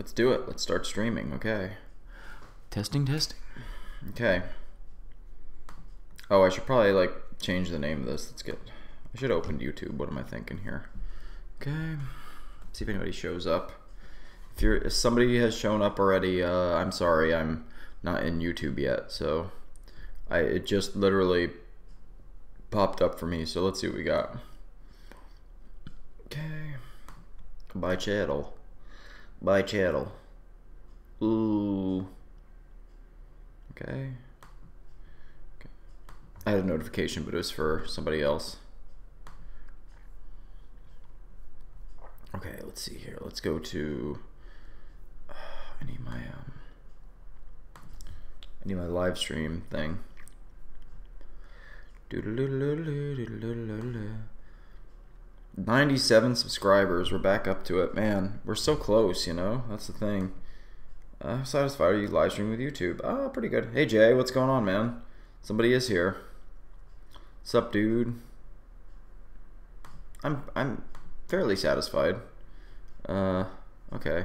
Let's do it. Let's start streaming. Okay. Testing. Okay. Oh, I should probably like change the name of this. Let's get. I should open YouTube. What am I thinking here? Okay. See if anybody shows up. If somebody has shown up already, I'm sorry. I'm not in YouTube yet. So it just literally popped up for me. So let's see what we got. Okay. By channel. Ooh. Okay. I had a notification, but it was for somebody else. Okay, let's see here. Let's go to. I need my live stream thing. 97 subscribers. We're back up to it, man. We're so close, you know. That's the thing. Satisfied? Are you live streaming with YouTube? Oh, pretty good. Hey Jay, what's going on, man? Somebody is here. Sup, dude? I'm fairly satisfied. Okay.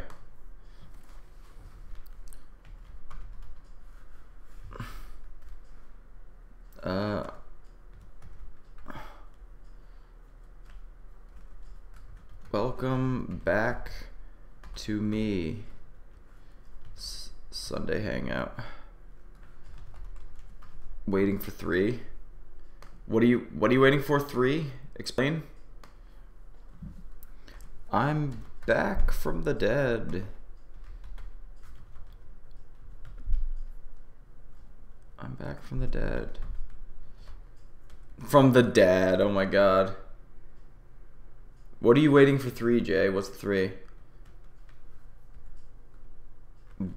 Welcome back to me. Sunday Hangout. Waiting for 3. What are you waiting for? 3? Explain. I'm back from the dead. I'm back from the dead. From the dead. Oh my god. What are you waiting for 3, Jay? What's 3?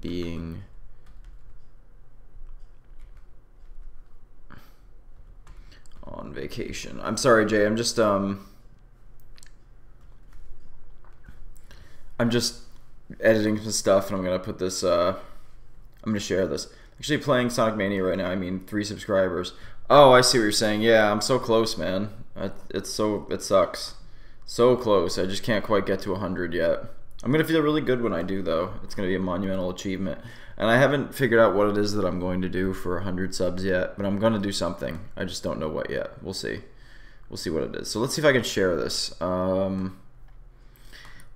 Being on vacation. I'm sorry, Jay. I'm just editing some stuff, and I'm gonna put this. I'm gonna share this. Actually, playing Sonic Mania right now. I mean, 3 subscribers. Oh, I see what you're saying. Yeah, I'm so close, man. It sucks. So close. I just can't quite get to 100 yet. I'm gonna feel really good when I do, though. It's gonna be a monumental achievement. And I haven't figured out what it is that I'm going to do for 100 subs yet, but I'm gonna do something. I just don't know what yet. We'll see. We'll see what it is. So let's see if I can share this.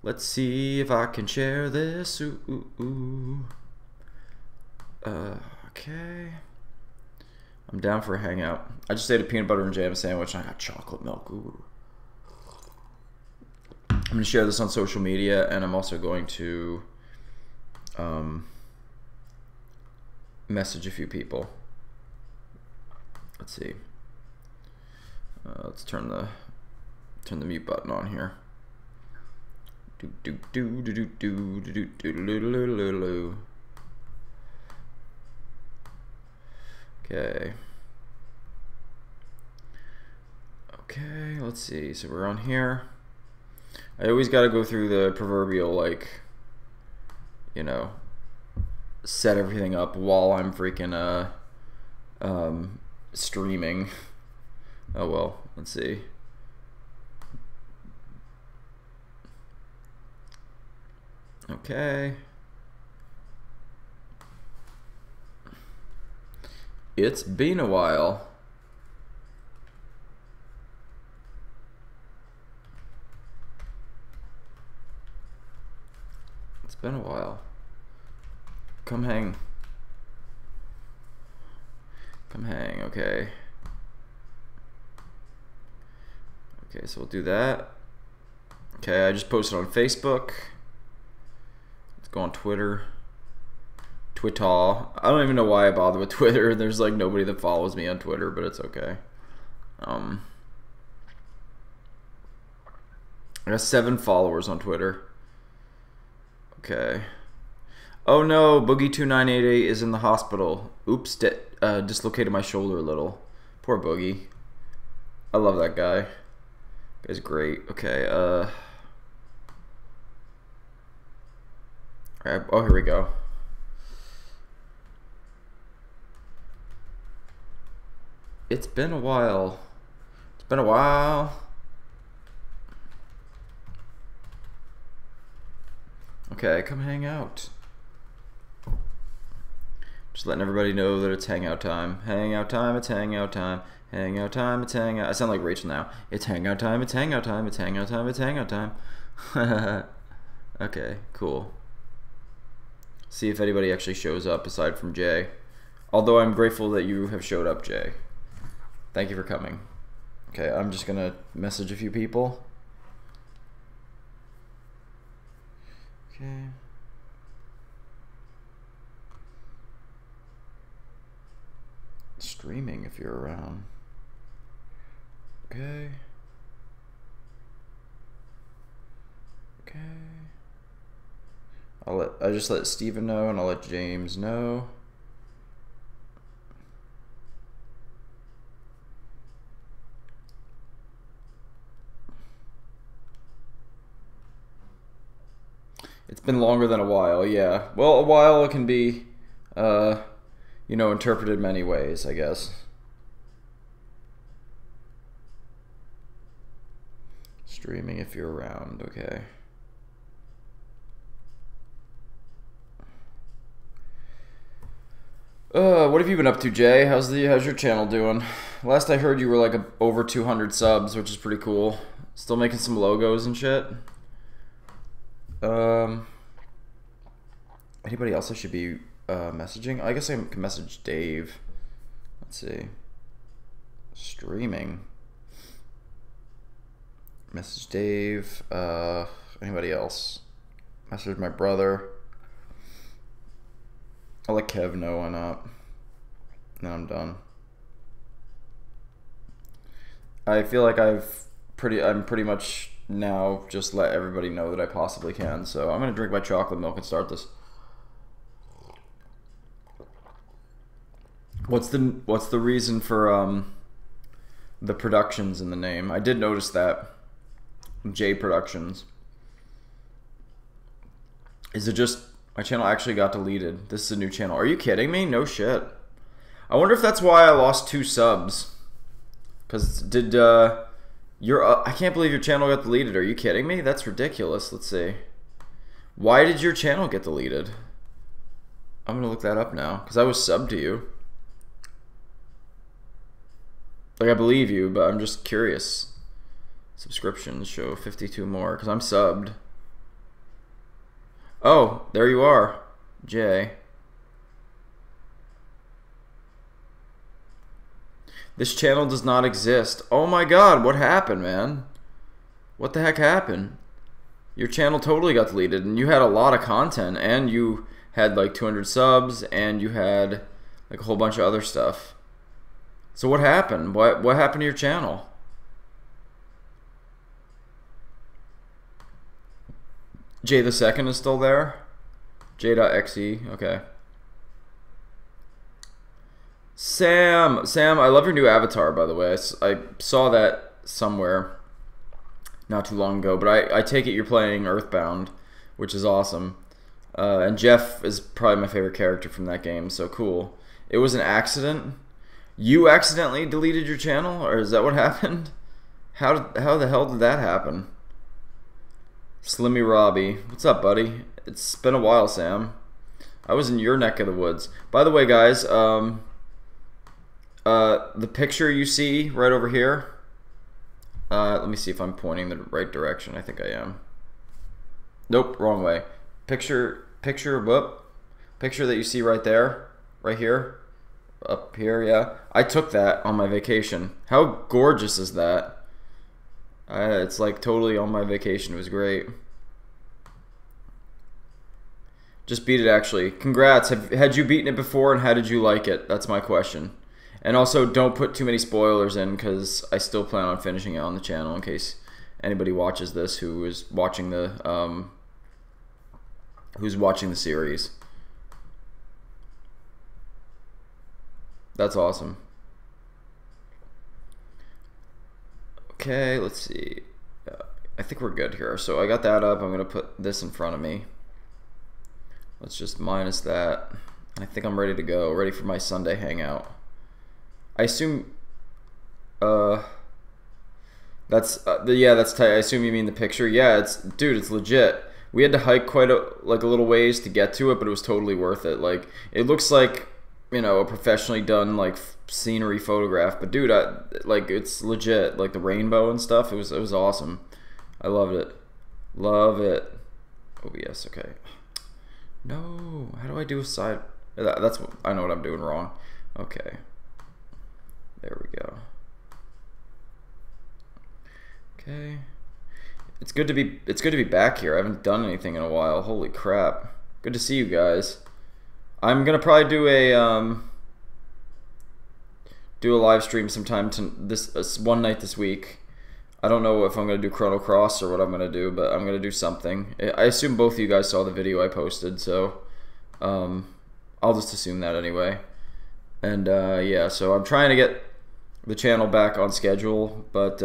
Let's see if I can share this. Okay. I'm down for a hangout. I just ate a peanut butter and jam sandwich and I got chocolate milk. Ooh. I'm going to share this on social media, and I'm also going to message a few people. Let's see. Let's turn the mute button on here. Okay. Okay, let's see. So we're on here. I always got to go through the proverbial, like, you know, set everything up while I'm freaking streaming. Oh well, let's see. Okay. It's been a while. It's been a while. Come hang. Come hang, okay. Okay, so we'll do that. Okay, I just posted on Facebook. Let's go on Twitter. Twitter. I don't even know why I bother with Twitter. There's like nobody that follows me on Twitter, but it's okay. I got 7 followers on Twitter. Okay. Oh no, Boogie2988 is in the hospital. Oops, dislocated my shoulder a little. Poor Boogie. I love that guy. Guy's great. Okay, alright, oh, here we go. It's been a while. It's been a while. Okay, come hang out. Just letting everybody know that it's hangout time. Hangout time, it's hangout time. Hangout time, it's hangout. I sound like Rachel now. It's hangout time, it's hangout time, it's hangout time, it's hangout time. Okay, cool. See if anybody actually shows up aside from Jay. Although I'm grateful that you have showed up, Jay. Thank you for coming. Okay, I'm just gonna message a few people. Okay. Streaming if you're around. Okay. Okay. I just let Steven know, and I'll let James know. It's been longer than a while, yeah. Well, a while can be, you know, interpreted many ways, I guess. Streaming if you're around, okay. What have you been up to, Jay? How's your channel doing? Last I heard you were like over 200 subs, which is pretty cool. Still making some logos and shit. Anybody else I should be messaging? I guess I can message Dave. Let's see. Streaming. Message Dave. Anybody else? Message my brother. I'll let Kev know, why not? Then I'm done. I feel like I'm pretty much now just let everybody know that I possibly can. So I'm gonna drink my chocolate milk and start this. What's the reason for the productions in the name? I did notice that. J Productions. Is it just my channel actually got deleted? This is a new channel. Are you kidding me? No shit. I wonder if that's why I lost 2 subs. Cause did I can't believe your channel got deleted. Are you kidding me? That's ridiculous. Let's see. Why did your channel get deleted? I'm gonna look that up now because I was subbed to you. Like, I believe you, but I'm just curious. Subscriptions show 52 more because I'm subbed. Oh, there you are, Jay. This channel does not exist. Oh my god, what happened, man? What the heck happened? Your channel totally got deleted, and you had a lot of content, and you had like 200 subs, and you had like a whole bunch of other stuff. So what happened? What happened to your channel? J the second is still there? J.exe, okay. Sam, I love your new avatar, by the way. I saw that somewhere not too long ago, but I take it you're playing Earthbound, which is awesome. And Jeff is probably my favorite character from that game, so cool. It was an accident. You accidentally deleted your channel, or is that what happened? How the hell did that happen? Slimmy Robbie, what's up, buddy? It's been a while, Sam. I was in your neck of the woods. By the way, guys, the picture you see right over here, let me see if I'm pointing the right direction. I think I am. Nope, wrong way. Picture that you see right there, right here, up here, yeah. I took that on my vacation. How gorgeous is that? It's like totally on my vacation. It was great. Just beat it, actually. Congrats. Had you beaten it before, and how did you like it? That's my question. And also, don't put too many spoilers in, because I still plan on finishing it on the channel in case anybody watches this who is watching the series. That's awesome. Okay, let's see. I think we're good here. So I got that up. I'm gonna put this in front of me. Let's just minus that. I think I'm ready to go. Ready for my Sunday hangout. I assume. That's yeah, that's tight. I assume you mean the picture. Yeah, dude, it's legit. We had to hike quite a little ways to get to it, but it was totally worth it. Like, it looks like, you know, a professionally done like scenery photograph, but dude, like, it's legit. Like the rainbow and stuff, it was awesome. I loved it. Love it. OBS, okay. No, how do I do a side? That's what I know what I'm doing wrong. Okay, there we go. Okay, it's good to be back here. I haven't done anything in a while. Holy crap! Good to see you guys. I'm gonna probably do a live stream sometime this one night this week. I don't know if I'm gonna do Chrono Cross or what I'm gonna do, but I'm gonna do something. I assume both of you guys saw the video I posted, so I'll just assume that anyway. And yeah, so I'm trying to get the channel back on schedule, but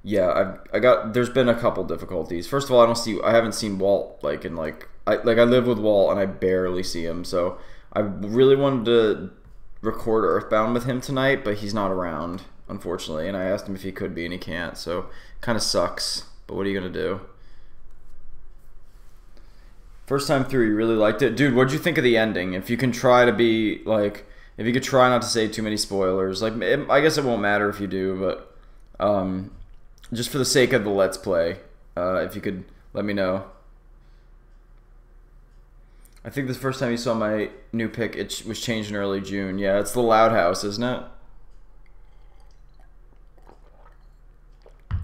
yeah, there's been a couple difficulties. First of all, I haven't seen Walt like in I live with Walt and I barely see him, so I really wanted to record Earthbound with him tonight, but he's not around, unfortunately, and I asked him if he could be and he can't, so kind of sucks, but what are you gonna do? First time through, you really liked it? Dude, what'd you think of the ending? If you can try to be like, if you could try not to say too many spoilers, like, I guess it won't matter if you do, but just for the sake of the Let's Play, if you could let me know. I think the first time you saw my new pick, it was changed in early June. Yeah, it's the Loud House, isn't it?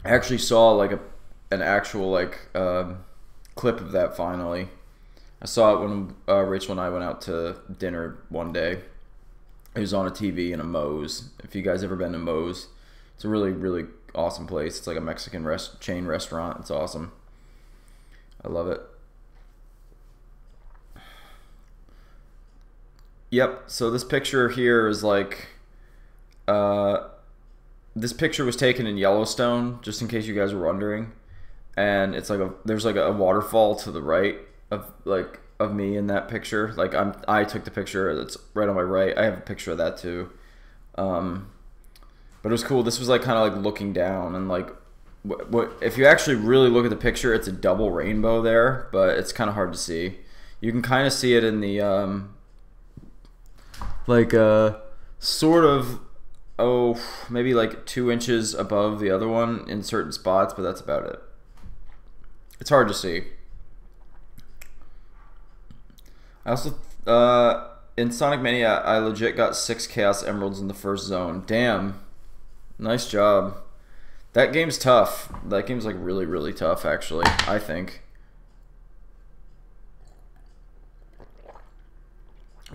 I actually saw like an actual clip of that finally. I saw it when Rachel and I went out to dinner one day. It was on a TV in a Moe's. If you guys ever been to Moe's, it's a really, really awesome place. It's like a Mexican chain restaurant. It's awesome. I love it. Yep, so this picture here is like, this picture was taken in Yellowstone, just in case you guys were wondering. And it's like there's like a waterfall to the right of me in that picture. Like I took the picture that's right on my right. I have a picture of that too. But it was cool. This was like kind of like looking down, and like if you actually really look at the picture, it's a double rainbow there, but it's kind of hard to see. You can kind of see it in the sort of, maybe like 2 inches above the other one in certain spots, but that's about it. It's hard to see. I also, in Sonic Mania, I legit got 6 Chaos Emeralds in the first zone. Damn. Nice job. That game's tough. That game's like really, really tough, actually, I think.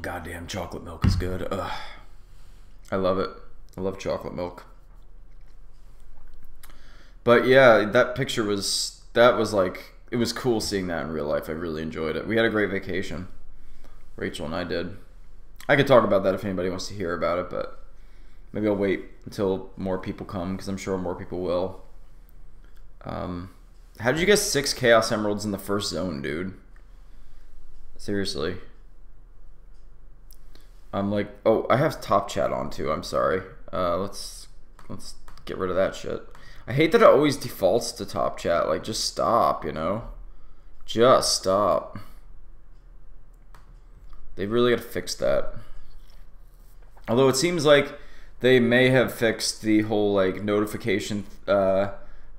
Goddamn, chocolate milk is good. Ugh. I love it. I love chocolate milk. But yeah, that picture was like, it was cool seeing that in real life. I really enjoyed it. We had a great vacation. Rachel and I did. I could talk about that if anybody wants to hear about it, but maybe I'll wait until more people come, because I'm sure more people will. How did you get 6 Chaos Emeralds in the first zone, dude? Seriously. I'm like, oh, I have top chat on too. I'm sorry. Let's get rid of that shit. I hate that it always defaults to top chat. Like, just stop, you know? Just stop. They really gotta fix that. Although it seems like they may have fixed the whole like notification for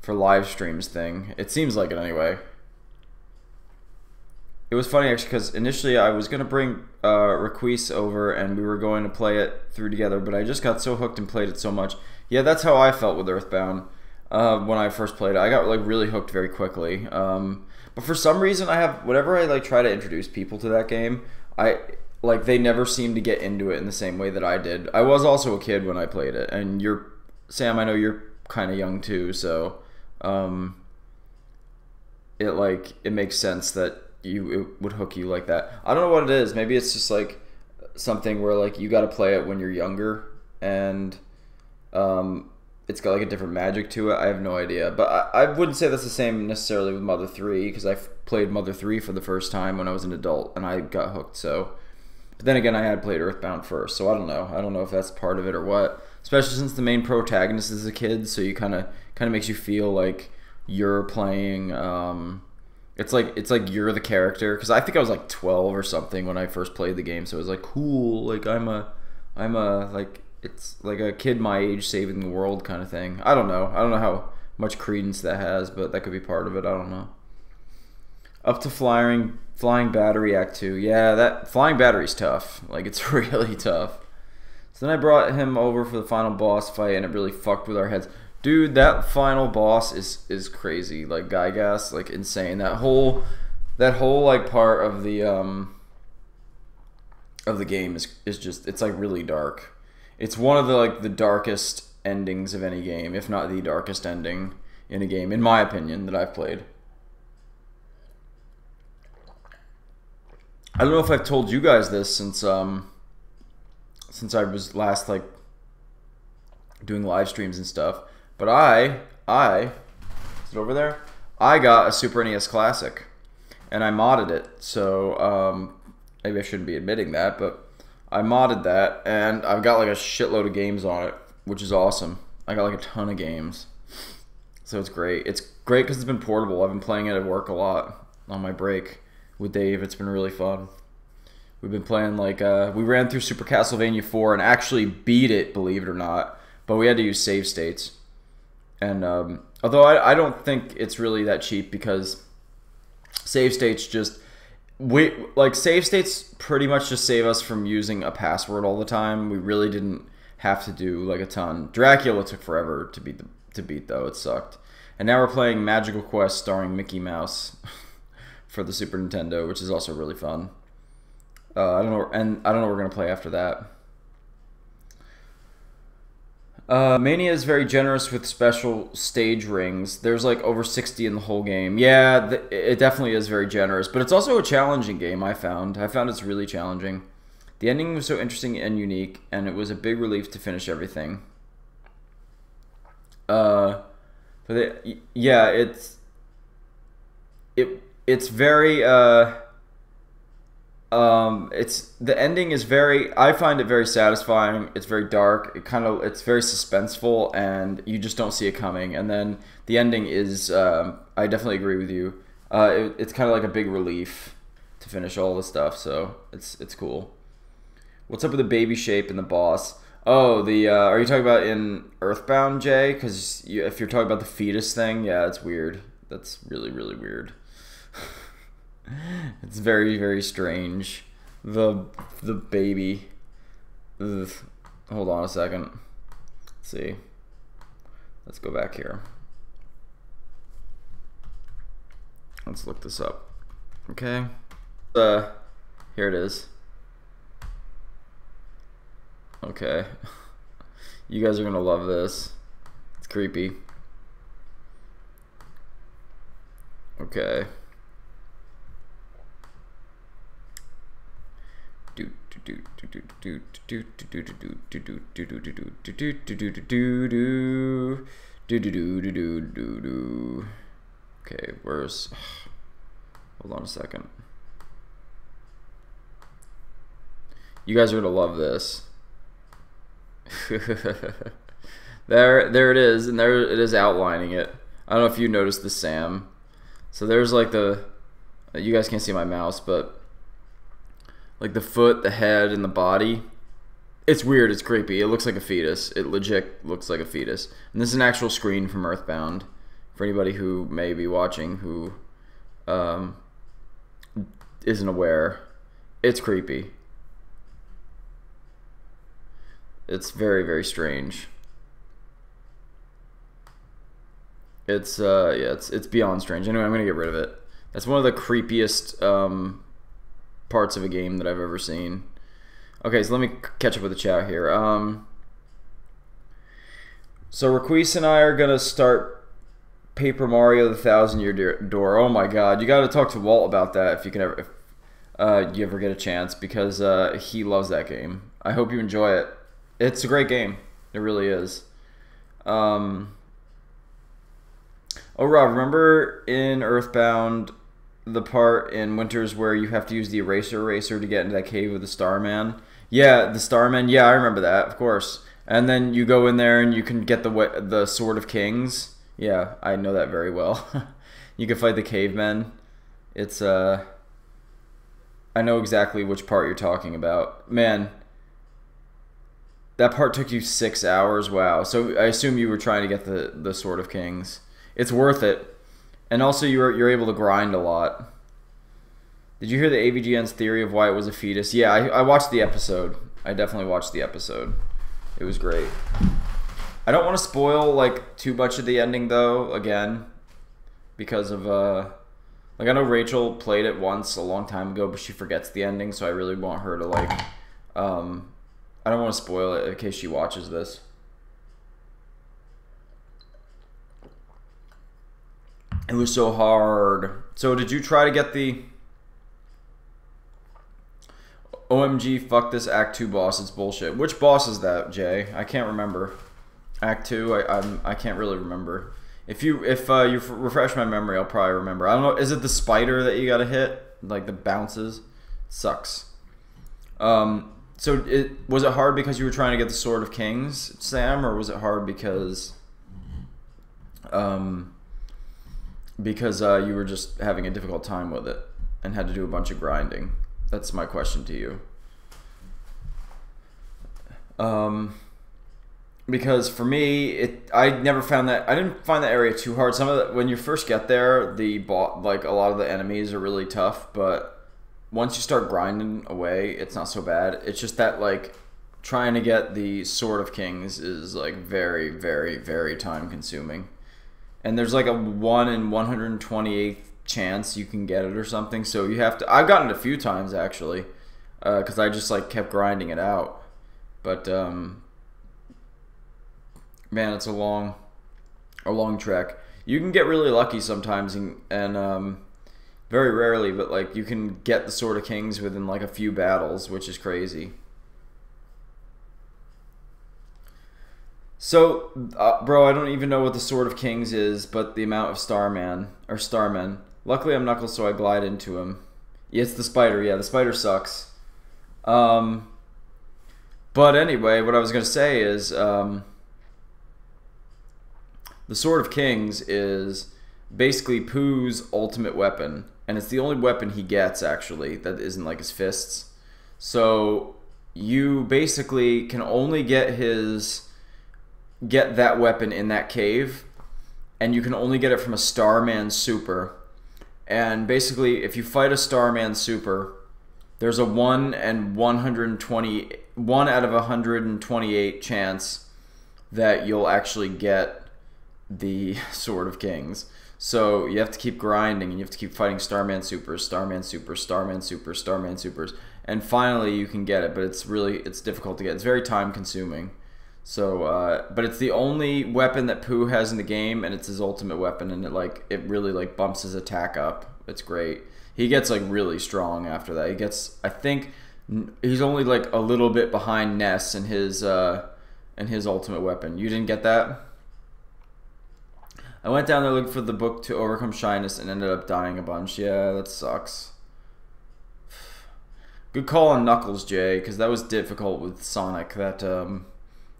live streams thing. It seems like it anyway. It was funny actually, because initially I was gonna bring Requise over and we were going to play it through together, but I just got so hooked and played it so much. Yeah, that's how I felt with Earthbound when I first played it. I got like really hooked very quickly. But for some reason, whenever I like try to introduce people to that game, they never seem to get into it in the same way that I did. I was also a kid when I played it, and Sam, I know you're kind of young too, so it makes sense that it would hook you like that. I don't know what it is. Maybe it's just like something where like you got to play it when you're younger, and it's got like a different magic to it. I have no idea, but I wouldn't say that's the same necessarily with Mother 3, because I played Mother 3 for the first time when I was an adult and I got hooked. So, but then again, I had played Earthbound first, so I don't know. I don't know if that's part of it or what. Especially since the main protagonist is a kid, so you kind of makes you feel like you're playing. It's like you're the character, because I think I was like 12 or something when I first played the game, so it was like cool. Like I'm a like it's like a kid my age saving the world kind of thing. I don't know. I don't know how much credence that has, but that could be part of it. I don't know. Up to flying battery act 2. Yeah, that flying battery's tough. Like, it's really tough. So then I brought him over for the final boss fight, and it really fucked with our heads. Dude, that final boss is crazy. Like, Gygas, like, insane. That whole like part of the game is just, it's like really dark. It's one of the like the darkest endings of any game, if not the darkest ending in a game, in my opinion, that I've played. I don't know if I've told you guys this since I was last like doing live streams and stuff, but I is it over there? I got a Super NES Classic, and I modded it. So maybe I shouldn't be admitting that, but I modded that, and I've got like a shitload of games on it, which is awesome. I got like a ton of games, so it's great. It's great because it's been portable. I've been playing it at work a lot on my break with Dave. It's been really fun. We've been playing like we ran through Super Castlevania 4 and actually beat it, believe it or not, but we had to use save states. And although I don't think it's really that cheap, because save states just save states pretty much just save us from using a password all the time. We really didn't have to do like a ton. Dracula took forever to beat though. It sucked. And now we're playing Magical Quest starring Mickey Mouse for the Super Nintendo, which is also really fun. I don't know what we're gonna play after that. Mania is very generous with special stage rings. There's like over 60 in the whole game. Yeah, it definitely is very generous, but it's also a challenging game. I found it's really challenging. The ending was so interesting and unique, and it was a big relief to finish everything. Yeah, it's very the ending is very, I find it very satisfying. It's very dark. It's very suspenseful, and you just don't see it coming. And then the ending is, I definitely agree with you. It's kind of like a big relief to finish all the stuff. So it's cool. What's up with the baby shape and the boss? Oh, are you talking about in Earthbound, Jay? Because if you're talking about the fetus thing, yeah, it's weird. That's really, really weird. It's very, very strange. The baby. Ugh. Hold on a second. Let's see. Let's go back here. Let's look this up. Okay. Here it is. Okay. You guys are gonna love this. It's creepy. Okay. Okay, where's... Hold on a second. You guys are gonna love this. There it is, and there it is outlining it. I don't know if you noticed the Sam. So there's like you guys can't see my mouse, but like the foot, the head, and the body. It's weird, it's creepy. It looks like a fetus. It legit looks like a fetus. And this is an actual screen from Earthbound. For anybody who may be watching who isn't aware. It's creepy. It's very, very strange. It's yeah, it's beyond strange. Anyway, I'm gonna get rid of it. That's one of the creepiest parts of a game that I've ever seen. Okay, so let me catch up with the chat here. So Requise and I are gonna start Paper Mario: The Thousand-Year Door. Oh my God, you got to talk to Walt about that if you can ever, if you ever get a chance, because he loves that game. I hope you enjoy it. It's a great game. It really is. Oh, Rob, remember in Earthbound the part in Winters where you have to use the eraser to get into that cave with the Starman? Yeah, the Starman. Yeah, I remember that, of course. And then you go in there and you can get the Sword of Kings. Yeah, I know that very well. You can fight the cavemen. It's I know exactly which part you're talking about. Man, that part took you 6 hours. Wow. So I assume you were trying to get the Sword of Kings. It's worth it. And also you're able to grind a lot. Did you hear the AVGN's theory of why it was a fetus? Yeah, I watched the episode. I definitely watched the episode. It was great. I don't want to spoil like too much of the ending though, again, because of like I know Rachel played it once a long time ago, but she forgets the ending, so I really want her to like I don't want to spoil it in case she watches this. It was so hard. So did you try to get the OMG fuck this Act 2 boss? It's bullshit. Which boss is that, Jay? I can't remember. Act 2, I can't really remember. If you refresh my memory, I'll probably remember. I don't know. Is it the spider that you gotta hit? Like the bounces? Sucks. So was it hard because you were trying to get the Sword of Kings, Sam, or was it hard because you were just having a difficult time with it and had to do a bunch of grinding? That's my question to you. Because for me, I never found that, I didn't find that area too hard. Some of the, when you first get there, like a lot of the enemies are really tough, but once you start grinding away, it's not so bad. It's just that like trying to get the Sword of Kings is like very, very, very time consuming. And there's like a 1 in 128th chance you can get it or something, so you have to, I've gotten it a few times actually, because I just like kept grinding it out. But man, it's a long trek. You can get really lucky sometimes, and very rarely, but like you can get the Sword of Kings within like a few battles, which is crazy. So, bro, I don't even know what the Sword of Kings is, but the amount of Starmen. Luckily, I'm Knuckles, so I glide into him. Yeah, it's the spider. Yeah, the spider sucks. But anyway, what I was gonna say is, the Sword of Kings is basically Pooh's ultimate weapon, and it's the only weapon he gets actually that isn't like his fists. So you basically can only get that weapon in that cave, and you can only get it from a Starman Super. And basically, if you fight a Starman Super, there's a 1 out of 128 chance that you'll actually get the Sword of Kings. So you have to keep grinding, and you have to keep fighting Starman Supers, Starman Supers, Starman Supers, Starman Supers, and finally you can get it. But it's difficult to get. It's very time consuming. So, but it's the only weapon that Pooh has in the game, and it's his ultimate weapon, and it really like bumps his attack up. It's great. He gets like really strong after that. He gets, I think, he's only like a little bit behind Ness in his ultimate weapon. You didn't get that? I went down there looking for the book to overcome shyness and ended up dying a bunch. Yeah, that sucks. Good call on Knuckles, Jay, because that was difficult with Sonic.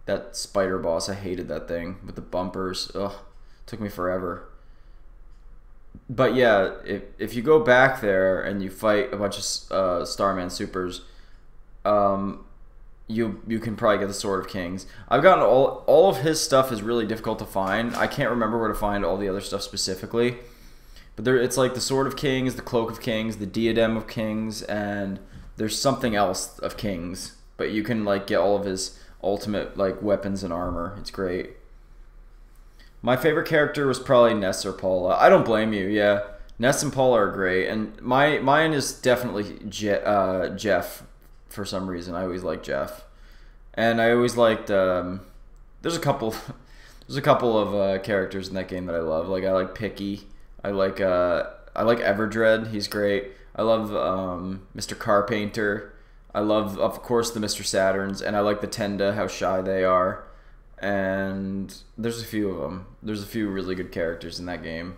That spider boss, I hated that thing with the bumpers. Ugh, took me forever. But yeah, if you go back there and you fight a bunch of Starman Supers, you can probably get the Sword of Kings. I've gotten all of his stuff is really difficult to find. I can't remember where to find all the other stuff specifically, but it's like the Sword of Kings, the Cloak of Kings, the Diadem of Kings, and there's something else of Kings. But you can like get all of his ultimate like weapons and armor. It's great. My favorite character was probably Ness or Paula. I don't blame you. Yeah, Ness and Paula are great, and mine is definitely Jeff. For some reason, I always liked Jeff, and I always liked. There's a couple of characters in that game that I love. Like I like Picky. I like Everdread. He's great. I love Mr. Carpainter. I love, of course, the Mr. Saturns, and I like the Tenda, how shy they are. And there's a few of them. There's a few really good characters in that game.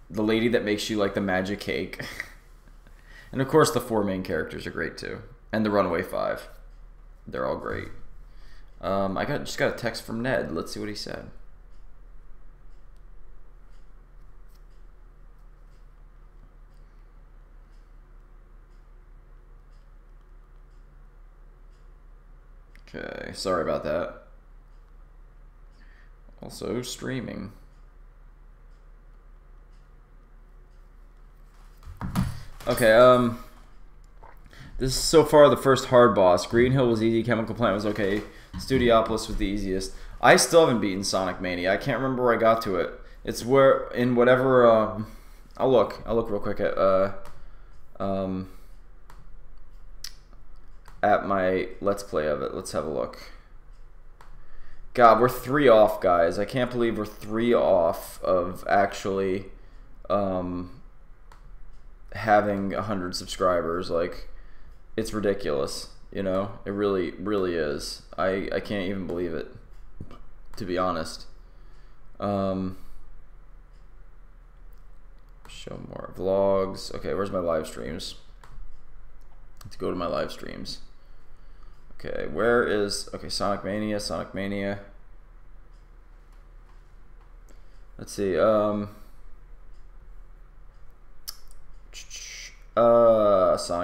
The lady that makes you like the magic cake. And of course, the 4 main characters are great too. And the Runaway 5. They're all great. I just got a text from Ned. Let's see what he said. Okay, sorry about that. Also streaming. Okay, this is so far the first hard boss. Green Hill was easy, Chemical Plant was okay, Studiopolis was the easiest. I still haven't beaten Sonic Mania. I can't remember where I got to it. It's where, in whatever, I'll look real quick at my Let's Play of it. Let's have a look. God, we're 3 off, guys. I can't believe we're 3 off of actually, having 100 subscribers. Like, it's ridiculous, you know? It really, really is. I can't even believe it, to be honest. Show more vlogs. Okay, where's my live streams? Let's go to my live streams. Okay, where is... Okay, Sonic Mania, Sonic Mania. Let's see, Sonic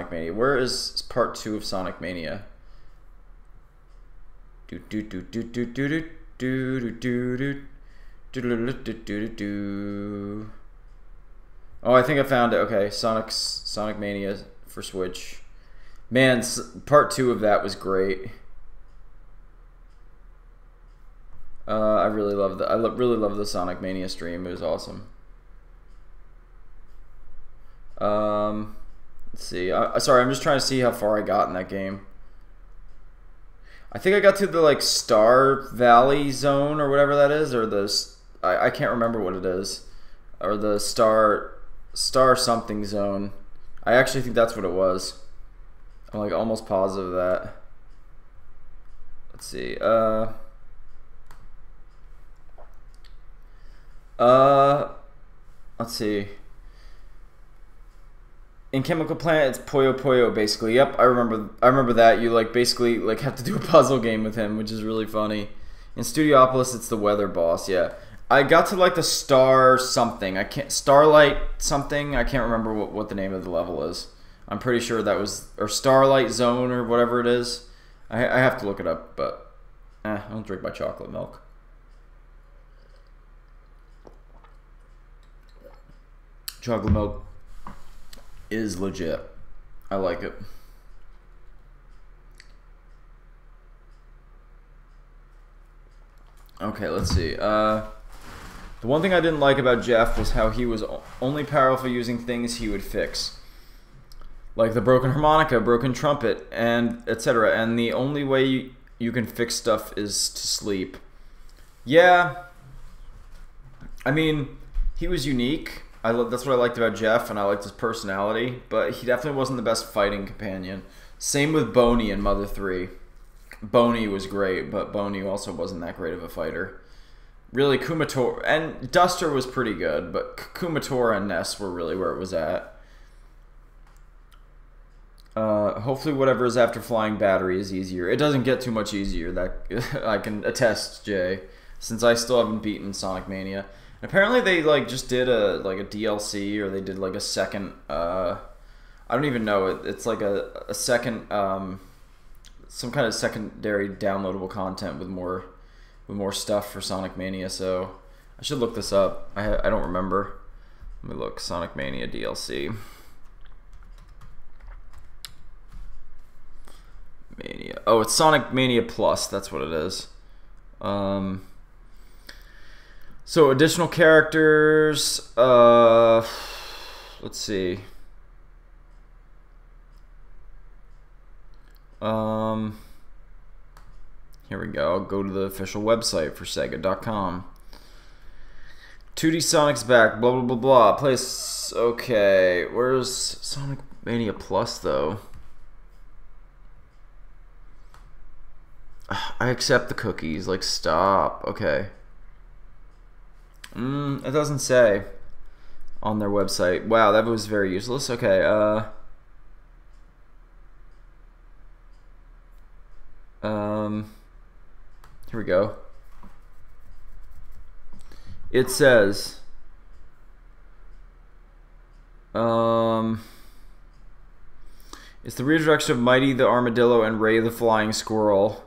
Mania. Where is part 2 of Sonic Mania? Oh, I think I found it. Okay, Sonic Mania for Switch. Man, part 2 of that was great. I really love really love the Sonic Mania stream. It was awesome. Let's see. Sorry, I'm just trying to see how far I got in that game. I think I got to the like Star Valley zone or whatever that is, or the I can't remember what it is, or the Star something zone. I actually think that's what it was. I'm like almost positive of that. Let's see. Let's see. In Chemical Plant, it's Puyo Puyo basically. Yep, I remember that. You like basically like have to do a puzzle game with him, which is really funny. In Studiopolis, it's the weather boss. Yeah, I got to like the Star something. Starlight something. I can't remember what the name of the level is. I'm pretty sure that was, or Starlight Zone or whatever it is. I have to look it up, but I don't drink my chocolate milk. Chocolate milk is legit. I like it. Okay, let's see. The one thing I didn't like about Jeff was how he was only powerful using things he would fix. Like the broken harmonica, broken trumpet, and etc. And the only way you can fix stuff is to sleep. Yeah. I mean, he was unique. That's what I liked about Jeff, and I liked his personality, but he definitely wasn't the best fighting companion. Same with Boney in Mother 3. Boney was great, but Boney also wasn't that great of a fighter. Really, Kumatora, and Duster was pretty good, but Kumatora and Ness were really where it was at. Hopefully whatever is after Flying Battery is easier. It doesn't get too much easier, that I can attest, Jay, since I still haven't beaten Sonic Mania. Apparently they like just did a DLC, or they did like a second I don't even know, it's like a second some kind of secondary downloadable content with more stuff for Sonic Mania, so I should look this up. I don't remember. Let me look. Sonic Mania DLC. Mania. Oh, it's Sonic Mania Plus, that's what it is. So additional characters, let's see. Here we go. I'll go to the official website for Sega.com. 2D Sonic's back, blah blah blah blah. Place, okay. Where's Sonic Mania Plus though? I accept the cookies, like stop. Okay. It doesn't say on their website. Wow, that was very useless. Okay, here we go. It says, it's the reintroduction of Mighty the Armadillo and Ray the Flying Squirrel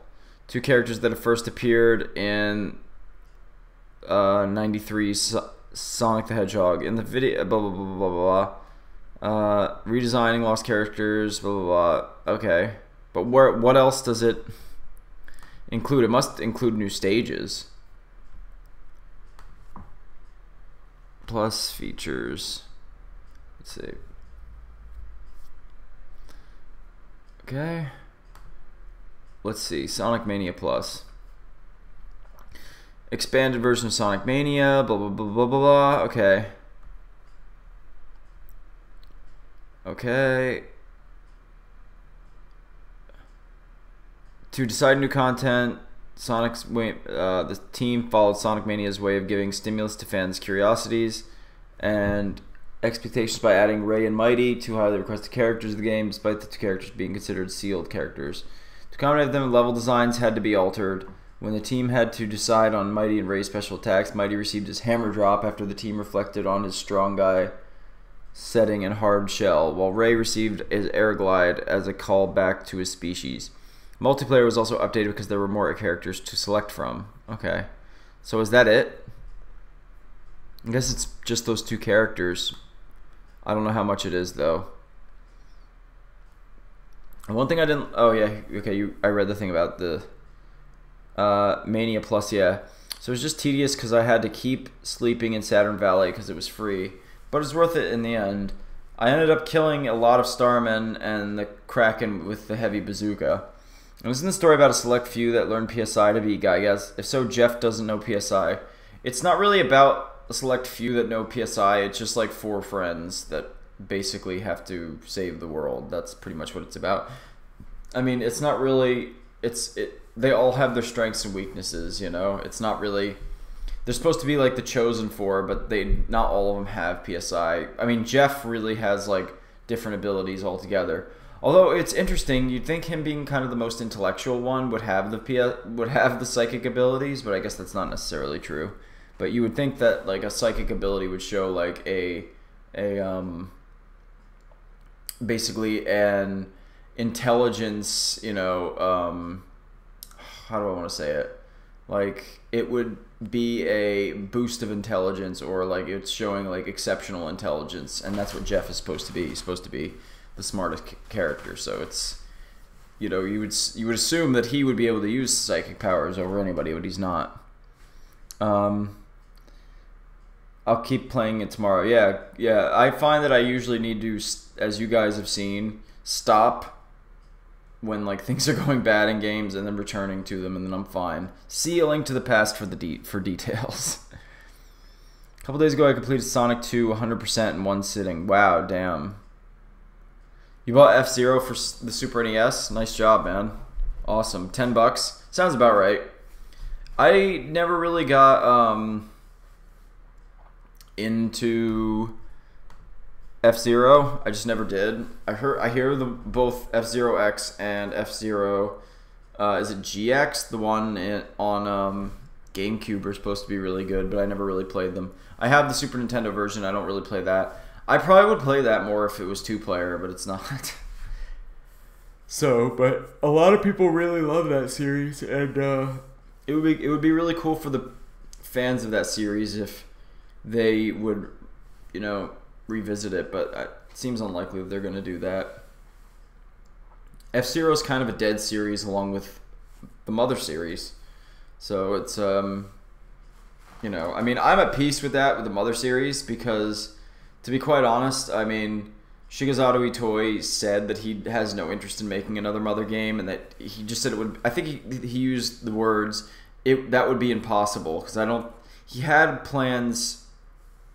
Two characters that have first appeared in 93's Sonic the Hedgehog. In the video, blah, blah, blah, blah, blah, blah. Redesigning lost characters, blah, blah, blah. Okay. But what else does it include? It must include new stages. Plus features. Let's see. Okay. Let's see. Sonic Mania Plus. Expanded version of Sonic Mania. Blah, blah, blah, blah, blah, blah. Okay. Okay. To decide new content, the team followed Sonic Mania's way of giving stimulus to fans' curiosities and expectations by adding Ray and Mighty, two highly requested characters of the game, despite the two characters being considered sealed characters. To accommodate them, level designs had to be altered. When the team had to decide on Mighty and Ray's special attacks, Mighty received his hammer drop after the team reflected on his strong guy setting and hard shell, while Ray received his air glide as a call back to his species. Multiplayer was also updated because there were more characters to select from. Okay. So is that it? I guess it's just those two characters. I don't know how much it is, though. And one thing I didn't... Oh, yeah. Okay, I read the thing about the Mania Plus, yeah. So it was just tedious because I had to keep sleeping in Saturn Valley because it was free. But it's worth it in the end. I ended up killing a lot of Starmen and the Kraken with the heavy bazooka. It was in the story about a select few that learned PSI to be guys. If so, Jeff doesn't know PSI. It's not really about a select few that know PSI. It's just like 4 friends that basically have to save the world. That's pretty much what it's about. I mean, it's not really... They all have their strengths and weaknesses, you know? It's not really... They're supposed to be like the chosen 4, but not all of them have PSI. I mean, Jeff really has like different abilities altogether. Although it's interesting, you'd think him being kind of the most intellectual one would have the psychic abilities, but I guess that's not necessarily true. But you would think that like a psychic ability would show like basically an intelligence, you know, how do I want to say it? Like it would be a boost of intelligence, or like it's showing like exceptional intelligence, and that's what Jeff is supposed to be. He's supposed to be the smartest character, so it's, you know, you would assume that he would be able to use psychic powers over anybody, but he's not. I'll keep playing it tomorrow. Yeah. I find that I usually need to, as you guys have seen, stop when like things are going bad in games and then returning to them, and then I'm fine. See a link to the past for details. A couple days ago, I completed Sonic 2 100% in one sitting. Wow, damn. You bought F-Zero for the Super NES? Nice job, man. Awesome. $10. Sounds about right. I never really got into F-Zero. I just never did. I hear both F-Zero X and F-Zero, is it GX? The one on GameCube are supposed to be really good, but I never really played them. I have the Super Nintendo version. I don't really play that. I probably would play that more if it was 2-player, but it's not. So, but a lot of people really love that series, and it would be really cool for the fans of that series if they would, you know, revisit it, but it seems unlikely that they're going to do that. F-Zero is kind of a dead series along with the Mother series, so it's you know, I mean, I'm at peace with that, with the Mother series, because to be quite honest, I mean, Shigesato Itoi said that he has no interest in making another Mother game, and that he just said it would, I think he used the words, that would be impossible, because he had plans,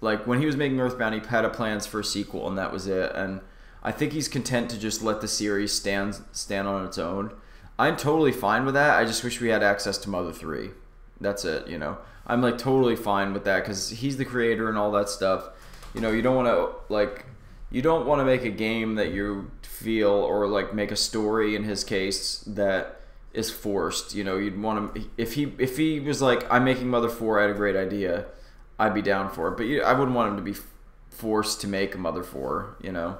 like when he was making Earthbound, he had plans for a sequel, and that was it, and I think he's content to just let the series stand on its own. I'm totally fine with that. I just wish we had access to Mother 3. That's it, you know. I'm like totally fine with that, because he's the creator and all that stuff. You know, you don't want to make a game that you feel, or like make a story in his case that is forced. You know, you'd want to, if he was like, I'm making Mother 4, I had a great idea, I'd be down for it. But I wouldn't want him to be forced to make a Mother 4, you know.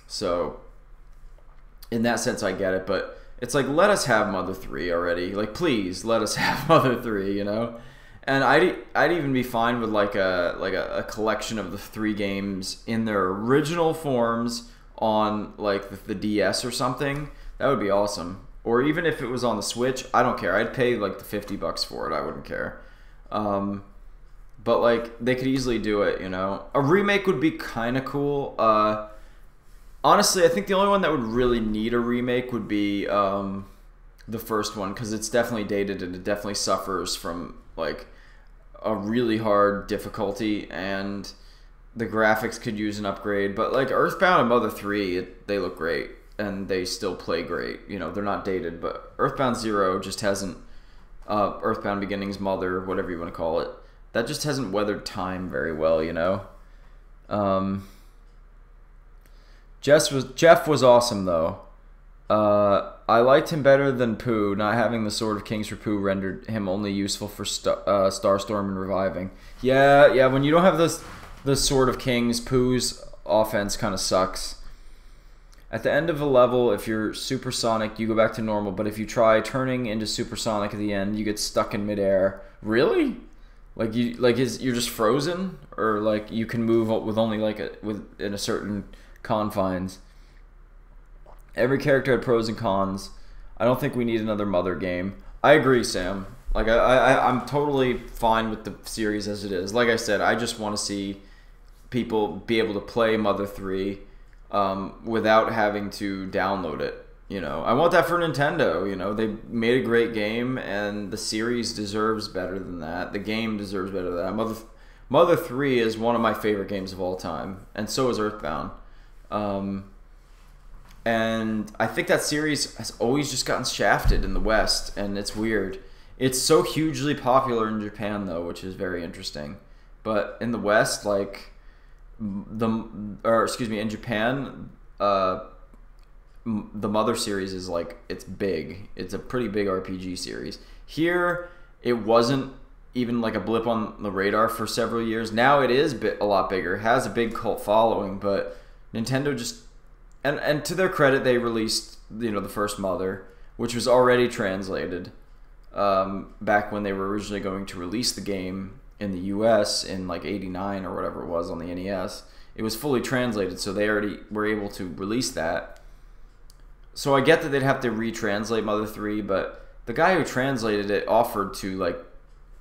So in that sense, I get it. But It's like, let us have Mother 3 already. Like, please let us have Mother 3, you know? And I'd even be fine with like a collection of the 3 games in their original forms on like the DS or something. That would be awesome. Or even if it was on the Switch, I don't care. I'd pay like the $50 for it. I wouldn't care. But like they could easily do it, you know. A remake would be kind of cool. Honestly, I think the only one that would really need a remake would be the first one, because it's definitely dated and it definitely suffers from like a really hard difficulty, and the graphics could use an upgrade. But like Earthbound and Mother 3, they look great and they still play great. You know, they're not dated, but Earthbound 0 just hasn't, Earthbound Beginnings Mother, whatever you want to call it, that just hasn't weathered time very well, you know. Jeff was awesome though. I liked him better than Pooh. Not having the Sword of Kings for Pooh rendered him only useful for Starstorm and reviving. Yeah. When you don't have the Sword of Kings, Pooh's offense kind of sucks. At the end of a level, if you're supersonic, you go back to normal. But if you try turning into supersonic at the end, you get stuck in midair. Really? You're just frozen, or like you can move with only within a certain confines. Every character had pros and cons. I don't think we need another Mother game. I agree, Sam. Like I'm totally fine with the series as it is. Like I said, I just want to see people be able to play Mother 3 without having to download it. You know, I want that for Nintendo. You know, they made a great game, and the series deserves better than that. The game deserves better than that. Mother 3 is one of my favorite games of all time, and so is Earthbound. And I think that series has always just gotten shafted in the West, and it's weird. It's so hugely popular in Japan, though, which is very interesting. But in the West, in Japan, the Mother series is like, it's big. It's a pretty big RPG series. Here, it wasn't even like a blip on the radar for several years. Now it is a lot bigger. It has a big cult following, but Nintendo just... And to their credit, they released, the first Mother, which was already translated back when they were originally going to release the game in the US in like 89 or whatever it was on the NES. It was fully translated, so they already were able to release that. So I get that they'd have to retranslate Mother 3, but the guy who translated it offered to,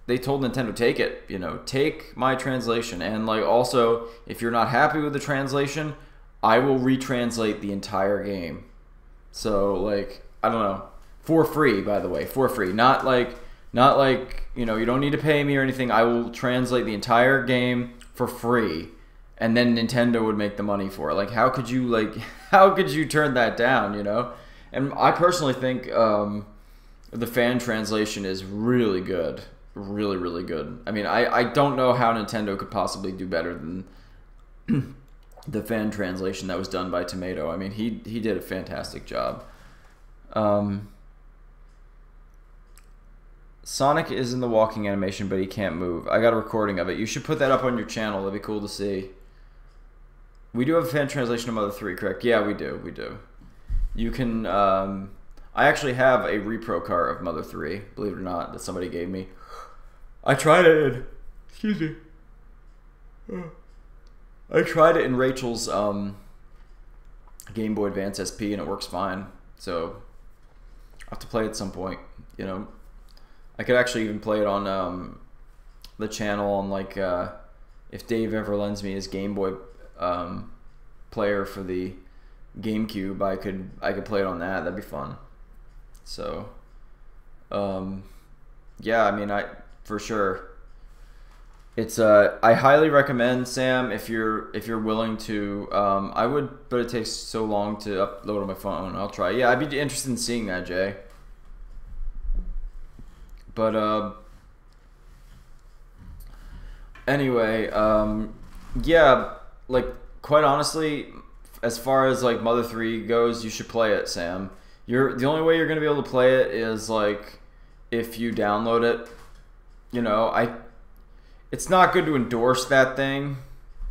they told Nintendo, take it, take my translation. And, also, if you're not happy with the translation, I will retranslate the entire game. So, I don't know. For free, by the way. For free. Not like, you don't need to pay me or anything. I will translate the entire game for free. And then Nintendo would make the money for it. How could you turn that down, And I personally think the fan translation is really good. Really, really good. I mean, I don't know how Nintendo could possibly do better than the fan translation that was done by Tomato. I mean, he did a fantastic job. Sonic is in the walking animation, but he can't move. I got a recording of it. You should put that up on your channel. That'd be cool to see. We do have a fan translation of Mother 3, correct? Yeah, we do. We do. You can... I actually have a repro cart of Mother 3, believe it or not, that somebody gave me. I tried it in... Excuse me. I tried it in Rachel's Game Boy Advance SP, and it works fine. So, I'll have to play it at some point, I could actually even play it on the channel on, if Dave ever lends me his Game Boy player for the GameCube, I could play it on that. That'd be fun. So, yeah, I mean, for sure. It's I highly recommend, Sam, if you're willing to. I would, but it takes so long to upload on my phone. I'll try. Yeah, I'd be interested in seeing that, Jay. But anyway, yeah, quite honestly, as far as Mother 3 goes, you should play it, Sam. The only way you're gonna be able to play it is if you download it. It's not good to endorse that thing,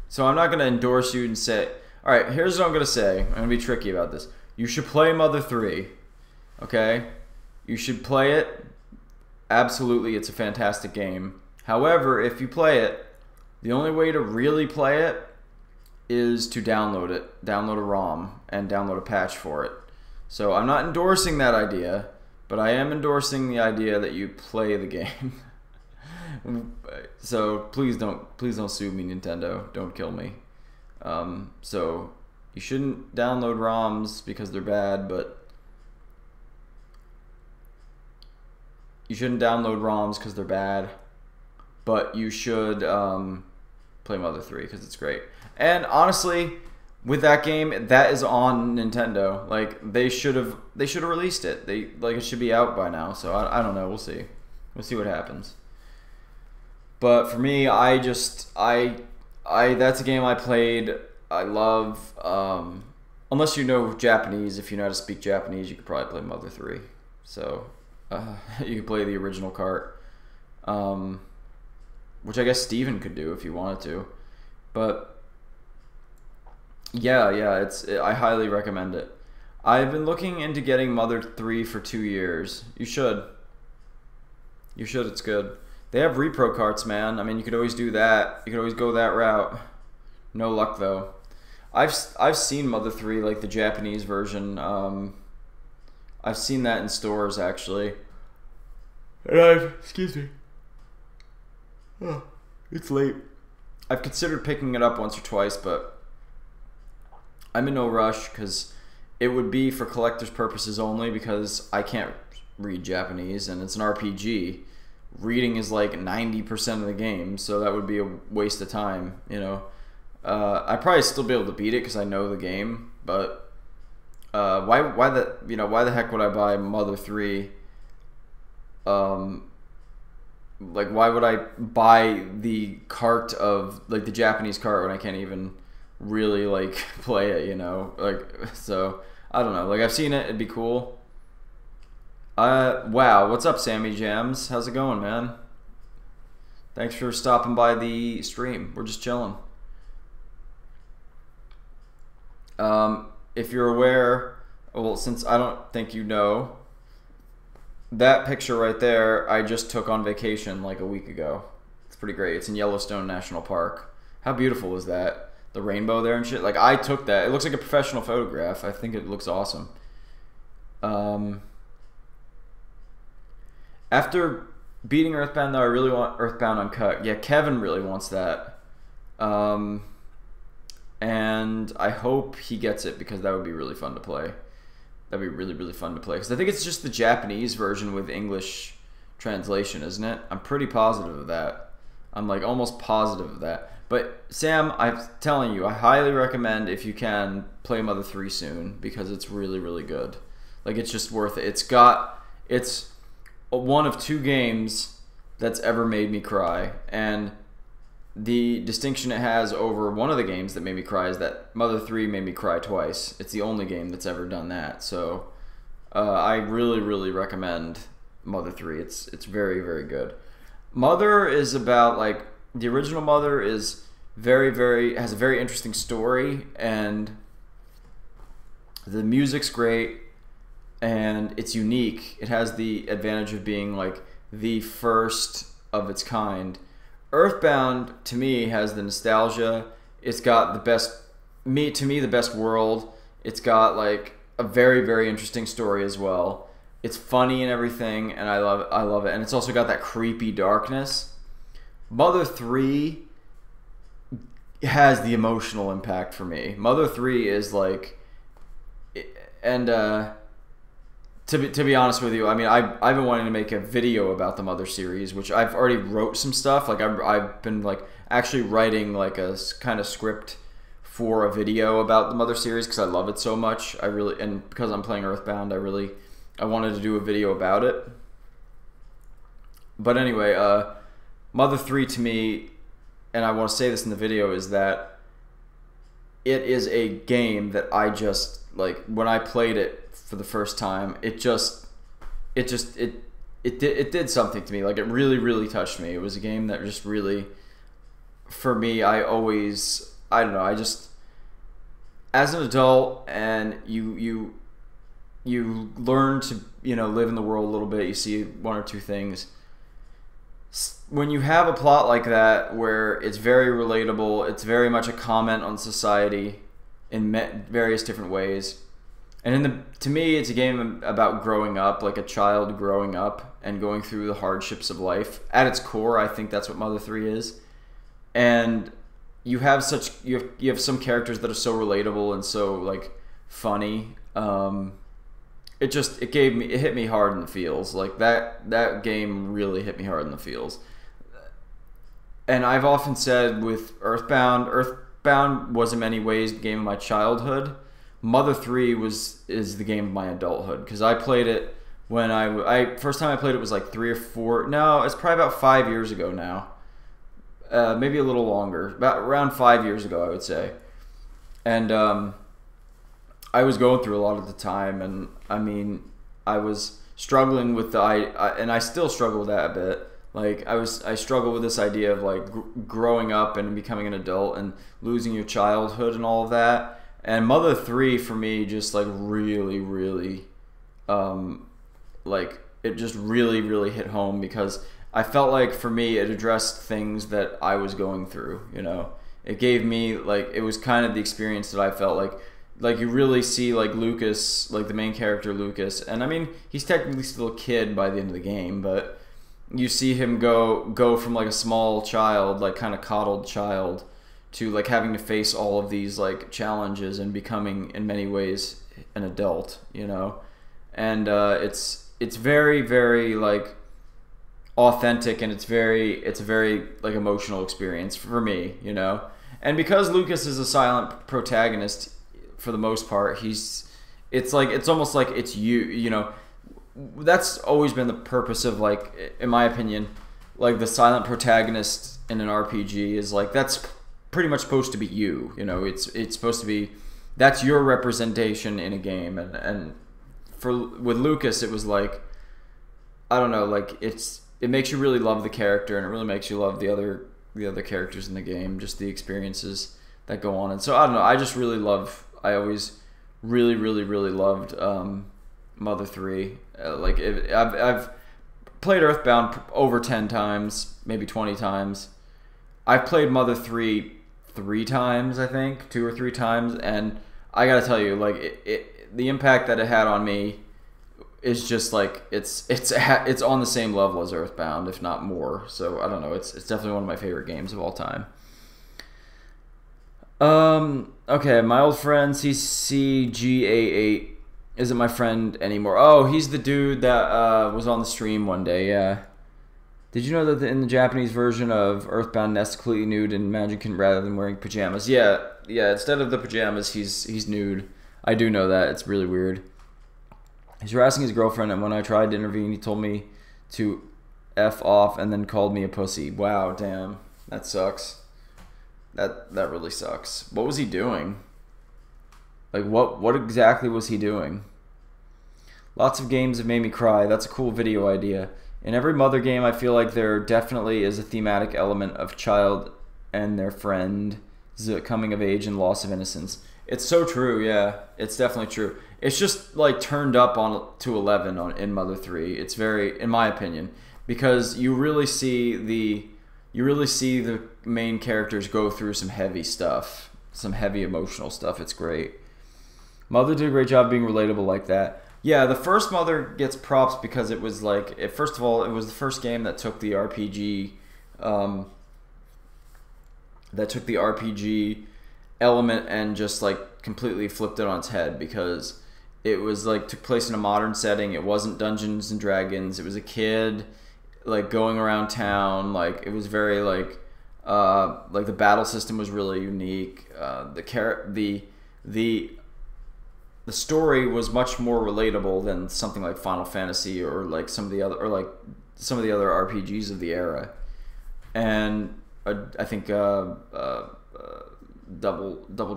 so I'm not going to endorse you and say, alright, here's what I'm going to say. I'm going to be tricky about this. You should play Mother 3, Okay? You should play it. Absolutely, it's a fantastic game. However, if you play it, the only way to really play it is to download it. Download a ROM and download a patch for it. So I'm not endorsing that idea, but I am endorsing the idea that you play the game. So please don't sue me, Nintendo. Don't kill me. So you shouldn't download ROMs because they're bad, but you shouldn't download ROMs because they're bad, but you should play Mother 3 because it's great. And honestly, with that game, that is on Nintendo. Like they should have released it. It should be out by now. So I don't know. We'll see. We'll see what happens. But for me, that's a game I played. I love. Unless you know Japanese, if you know how to speak Japanese, you could probably play Mother 3. So you could play the original cart, which I guess Steven could do if he wanted to. But yeah, I highly recommend it. I've been looking into getting Mother 3 for 2 years. You should. You should. It's good. They have repro carts, man. I mean, you could always do that. You could always go that route. No luck though. I've seen Mother 3, like the Japanese version. I've seen that in stores actually. And excuse me. Oh, it's late. I've considered picking it up once or twice, but I'm in no rush because it would be for collector's purposes only because I can't read Japanese and it's an RPG. Reading is like 90% of the game, so that would be a waste of time, you know. I'd probably still be able to beat it because I know the game, but why the heck would I buy Mother 3? Like why would I buy the cart of like the Japanese cart when I can't even really like play it, you know? Like so I don't know. Like I've seen it, it'd be cool. Wow, what's up, Sammy Jams? How's it going, man? Thanks for stopping by the stream. We're just chilling. If you're aware, well, since I don't think you know, that picture right there, I just took on vacation like a week ago. It's pretty great. It's in Yellowstone National Park. How beautiful is that? The rainbow there and shit. Like, I took that. It looks like a professional photograph. I think it looks awesome. After beating Earthbound, though, I really want Earthbound Uncut. Yeah, Kevin really wants that. And I hope he gets it because that would be really fun to play. That'd be really, really fun to play. Because I think it's just the Japanese version with English translation, isn't it? I'm pretty positive of that. I'm like almost positive of that. But Sam, I'm telling you, I highly recommend if you can play Mother 3 soon because it's really, really good. Like it's just worth it. It's one of 2 games that's ever made me cry, and the distinction it has over one of the games that made me cry is that Mother 3 made me cry twice. It's the only game that's ever done that. So I really, really recommend Mother 3. It's very, very good. Mother is about like the original Mother is has a very interesting story, and the music's great. And it's unique. It has the advantage of being like the first of its kind. Earthbound to me has the nostalgia. It's got the best the best world. It's got like a very, very interesting story as well. It's funny and everything, and I love it. And it's also got that creepy darkness. Mother 3 has the emotional impact for me. Mother 3 is like, and to be honest with you, I mean, I've been wanting to make a video about the Mother series, which I've already wrote some stuff. Like I've been like actually writing like a kind of script for a video about the Mother series because I love it so much. And because I'm playing Earthbound, I wanted to do a video about it. But anyway, Mother 3 to me, and I want to say this in the video, is that it is a game that I just like when I played it for the first time, it did something to me. Like it really, really touched me. It was a game that just really, for me, I don't know, I just, as an adult, and you you learn to, you know, live in the world a little bit. You see one or two things. When you have a plot like that where it's very relatable, it's very much a comment on society in various different ways. And to me, it's a game about growing up, like a child growing up and going through the hardships of life. At its core, I think that's what Mother 3 is. And you have some characters that are so relatable and so like funny. It hit me hard in the feels. Like that game really hit me hard in the feels. And I've often said with Earthbound was in many ways the game of my childhood. Mother 3 is the game of my adulthood, because I played it when I first time I played it was like 3 or 4. No, it's probably about 5 years ago now. Maybe a little longer, around 5 years ago, I would say. And I was going through a lot at the time, and I mean, I was struggling with and I still struggle with that a bit. Like I struggle with this idea of like growing up and becoming an adult and losing your childhood and all of that. And Mother 3 for me just like really, like it just really hit home, because I felt like for me it addressed things that I was going through, you know. It gave me like, it was kind of the experience that I felt like you really see like Lucas, like the main character Lucas, and I mean he's technically still a kid by the end of the game, but you see him go from like a small child, like kind of coddled child, to like having to face all of these like challenges and becoming in many ways an adult, you know. And it's very like authentic, and it's a very like emotional experience for me, you know. And because Lucas is a silent protagonist for the most part, it's almost like it's you know. That's always been the purpose of, like, in my opinion, like the silent protagonist in an RPG is like, that's pretty much supposed to be you, you know. It's supposed to be, that's your representation in a game. And with Lucas it was like, I don't know, like it makes you really love the character, and it really makes you love the other characters in the game, just the experiences that go on. And so I don't know, I always really loved Mother 3. I've played Earthbound over 10 times, maybe 20 times. I've played Mother 3 3 times, I think, 2 or 3 times, and I gotta tell you, like the impact that it had on me is just like it's on the same level as Earthbound, if not more. So I don't know, it's definitely one of my favorite games of all time. Okay, my old friend CCGA8 isn't my friend anymore. Oh, he's the dude that was on the stream one day, yeah. Did you know that in the Japanese version of Earthbound, Ness completely nude and Magickin rather than wearing pajamas? Yeah, instead of the pajamas, he's nude. I do know that. It's really weird. He's harassing his girlfriend, and when I tried to intervene, he told me to F off and then called me a pussy. Wow, damn. That sucks. That really sucks. What was he doing? Like, what exactly was he doing? Lots of games have made me cry. That's a cool video idea. In every Mother game, I feel like there definitely is a thematic element of child and their friend coming of age and loss of innocence. It's so true, yeah. It's definitely true. It's just like turned up to 11 in Mother 3. It's very, in my opinion, because you really see the main characters go through some heavy stuff, some heavy emotional stuff. It's great. Mother did a great job being relatable like that. Yeah, the first Mother gets props because it was like, first of all, it was the first game that took the RPG, element and just like completely flipped it on its head, because it was like took place in a modern setting. It wasn't Dungeons and Dragons. It was a kid like going around town. Like it was very like the battle system was really unique. The story was much more relatable than something like Final Fantasy or like some of the other RPGs of the era. And I think Double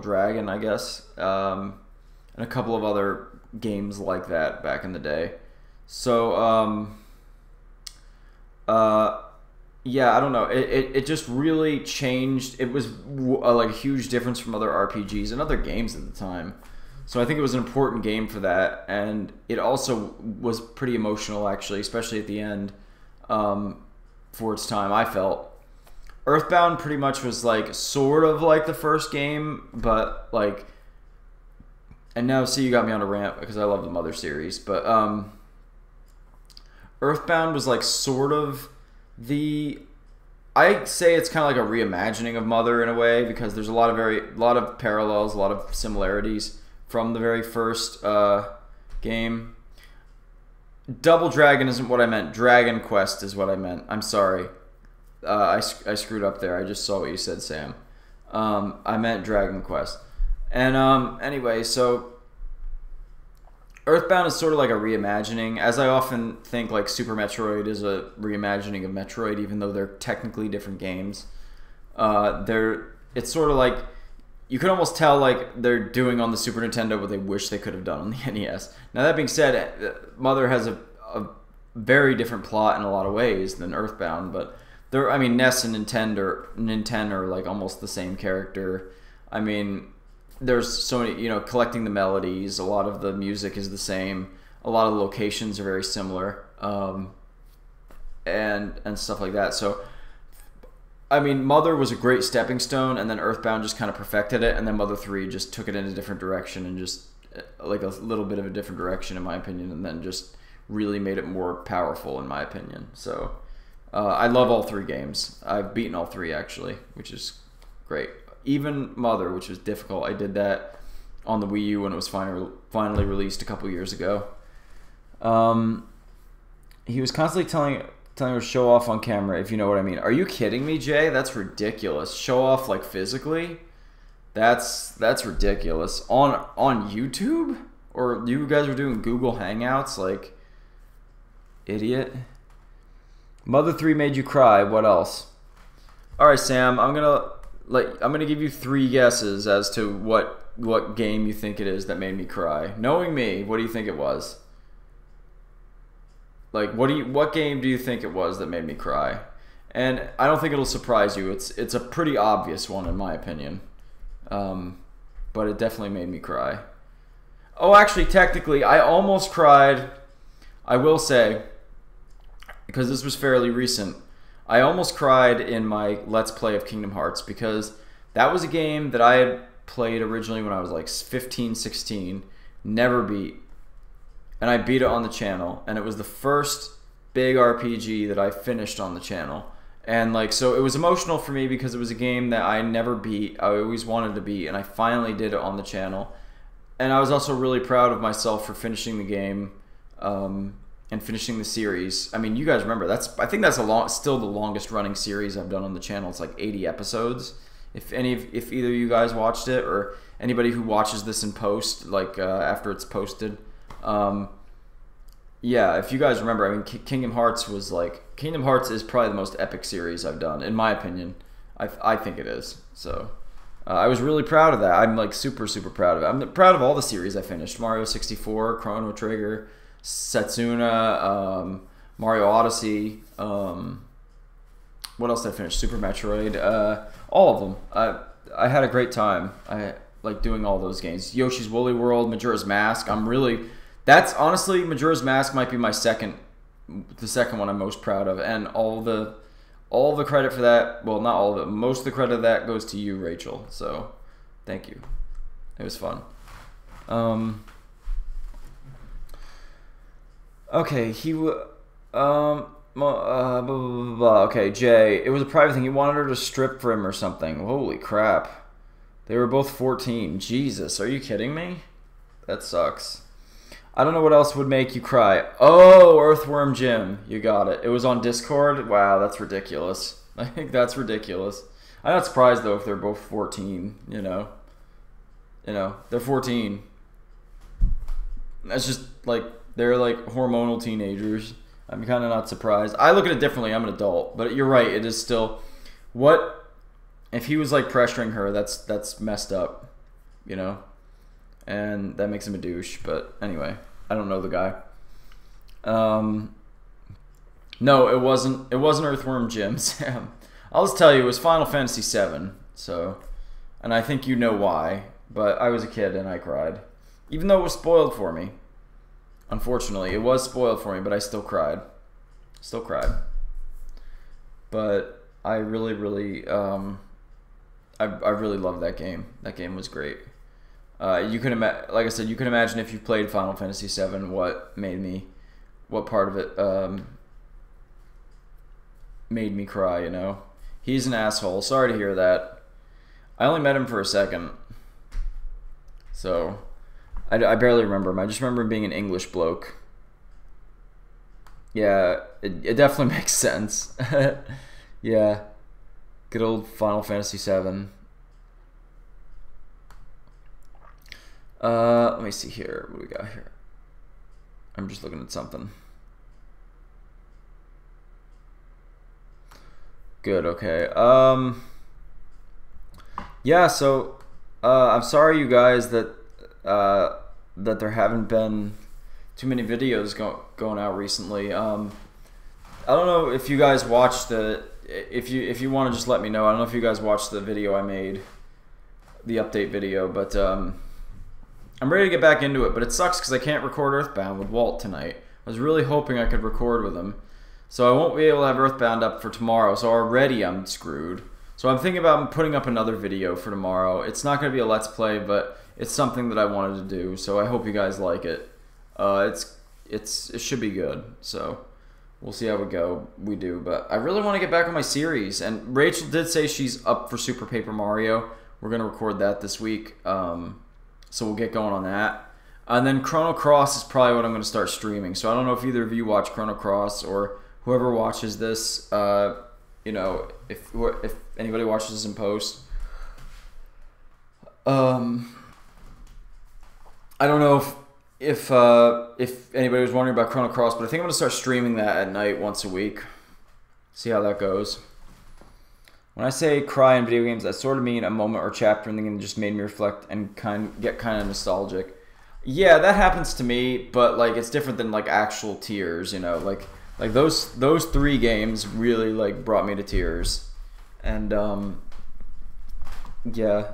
Dragon, I guess, and a couple of other games like that back in the day. So yeah, I don't know. It just really changed. It was like a huge difference from other RPGs and other games at the time. So I think it was an important game for that, and it also was pretty emotional, actually, especially at the end, for its time, I felt. Earthbound pretty much was like sort of like the first game, but like, and now see, you got me on a rant because I love the Mother series, but Earthbound was like sort of I say it's kind of like a reimagining of Mother in a way, because there's a lot of parallels, a lot of similarities from the very first game. Double Dragon isn't what I meant. Dragon Quest is what I meant. I'm sorry. I screwed up there. I just saw what you said, Sam. I meant Dragon Quest. And anyway, so Earthbound is sort of like a reimagining, as I often think like Super Metroid is a reimagining of Metroid, even though they're technically different games. It's sort of like, you can almost tell like they're doing on the Super Nintendo what they wish they could have done on the NES. Now that being said, Mother has a very different plot in a lot of ways than Earthbound, but I mean, Ness and Nintendo are like almost the same character. I mean, there's so many, collecting the melodies, a lot of the music is the same, a lot of the locations are very similar, and stuff like that. So, I mean, Mother was a great stepping stone, and then Earthbound just kind of perfected it, and then Mother 3 just took it in a different direction, and just like a little bit of a different direction, in my opinion, and then just really made it more powerful, in my opinion. So, I love all 3 games. I've beaten all 3, actually, which is great. Even Mother, which was difficult. I did that on the Wii U when it was finally released a couple years ago. He was constantly telling her to show off on camera, if you know what I mean. Are you kidding me, Jay? That's ridiculous. Show off like physically? That's ridiculous. On YouTube? Or you guys are doing Google Hangouts? Like, idiot. Mother 3 made you cry. What else? All right, Sam. I'm gonna give you 3 guesses as to what game you think it is that made me cry. Knowing me, what do you think it was? Like, what game do you think it was that made me cry? And I don't think it'll surprise you. It's a pretty obvious one in my opinion, but it definitely made me cry. Oh, actually, technically, I almost cried. I will say, because this was fairly recent, I almost cried in my Let's Play of Kingdom Hearts, because that was a game that I had played originally when I was like 15, 16, never beat, and I beat it on the channel, and it was the first big RPG that I finished on the channel, and like, so it was emotional for me because it was a game that I never beat, I always wanted to beat, and I finally did it on the channel, and I was also really proud of myself for finishing the game, and finishing the series. I mean, you guys remember, I think that's still the longest running series I've done on the channel. It's like 80 episodes. If either of you guys watched it, or anybody who watches this in post, like after it's posted, yeah, if you guys remember, I mean, Kingdom Hearts is probably the most epic series I've done, in my opinion. I think it is. So I was really proud of that. I'm like super proud of it. I'm proud of all the series I finished: Mario 64, Chrono Trigger, Setsuna, Mario Odyssey, what else did I finish? Super Metroid, all of them. I had a great time. I like doing all those games. Yoshi's Woolly World, Majora's Mask. That's honestly, Majora's Mask might be the second one I'm most proud of, and all the credit for that, well, not all of it, most of the credit of that goes to you, Rachel. So, thank you. It was fun. Okay, okay, Jay, it was a private thing. He wanted her to strip for him or something. Holy crap. They were both 14. Jesus, are you kidding me? That sucks. I don't know what else would make you cry. Oh, Earthworm Jim. You got it. It was on Discord? Wow, that's ridiculous. I think that's ridiculous. I'm not surprised, though, if they're both 14, you know. They're 14. That's just, like, they're like hormonal teenagers. I'm kind of not surprised. I look at it differently. I'm an adult, but you're right. It is still, what if he was like pressuring her? That's messed up, and that makes him a douche. But anyway, I don't know the guy. No, it wasn't. It wasn't Earthworm Jim, Sam. I'll just tell you, it was Final Fantasy VII. So, and I think you know why. But I was a kid and I cried. Even though it was spoiled for me. Unfortunately, it was spoiled for me, but I still cried. Still cried. But I really, really, I really loved that game. That game was great. You can like I said, you can imagine if you played Final Fantasy VII, what part of it made me cry. You know, he's an asshole. Sorry to hear that. I only met him for a second, so I barely remember him. I just remember him being an English bloke. Yeah, it definitely makes sense. Yeah, good old Final Fantasy VII. Let me see here. What do we got here? I'm just looking at something. Good, okay. Yeah, so I'm sorry you guys that that there haven't been too many videos going out recently. I don't know if you guys watched if you want to just let me know. I don't know if you guys watched the video I made, the update video, but I'm ready to get back into it, but it sucks because I can't record Earthbound with Walt tonight. I was really hoping I could record with him. So I won't be able to have Earthbound up for tomorrow, so already I'm screwed. So I'm thinking about putting up another video for tomorrow. It's not going to be a Let's Play, but it's something that I wanted to do, so I hope you guys like it. It should be good, so we'll see how we do. But I really want to get back on my series, and Rachel did say she's up for Super Paper Mario. We're going to record that this week. So we'll get going on that. And then Chrono Cross is probably what I'm going to start streaming. So I don't know if either of you watch Chrono Cross or whoever watches this, you know, if anybody watches this in post. I don't know if anybody was wondering about Chrono Cross, but I think I'm going to start streaming that at night once a week. See how that goes. When I say cry in video games, I sort of mean a moment or chapter in the game that just made me reflect and get kind of nostalgic. Yeah, that happens to me, but like it's different than like actual tears, you know. Like those 3 games really like brought me to tears, and yeah,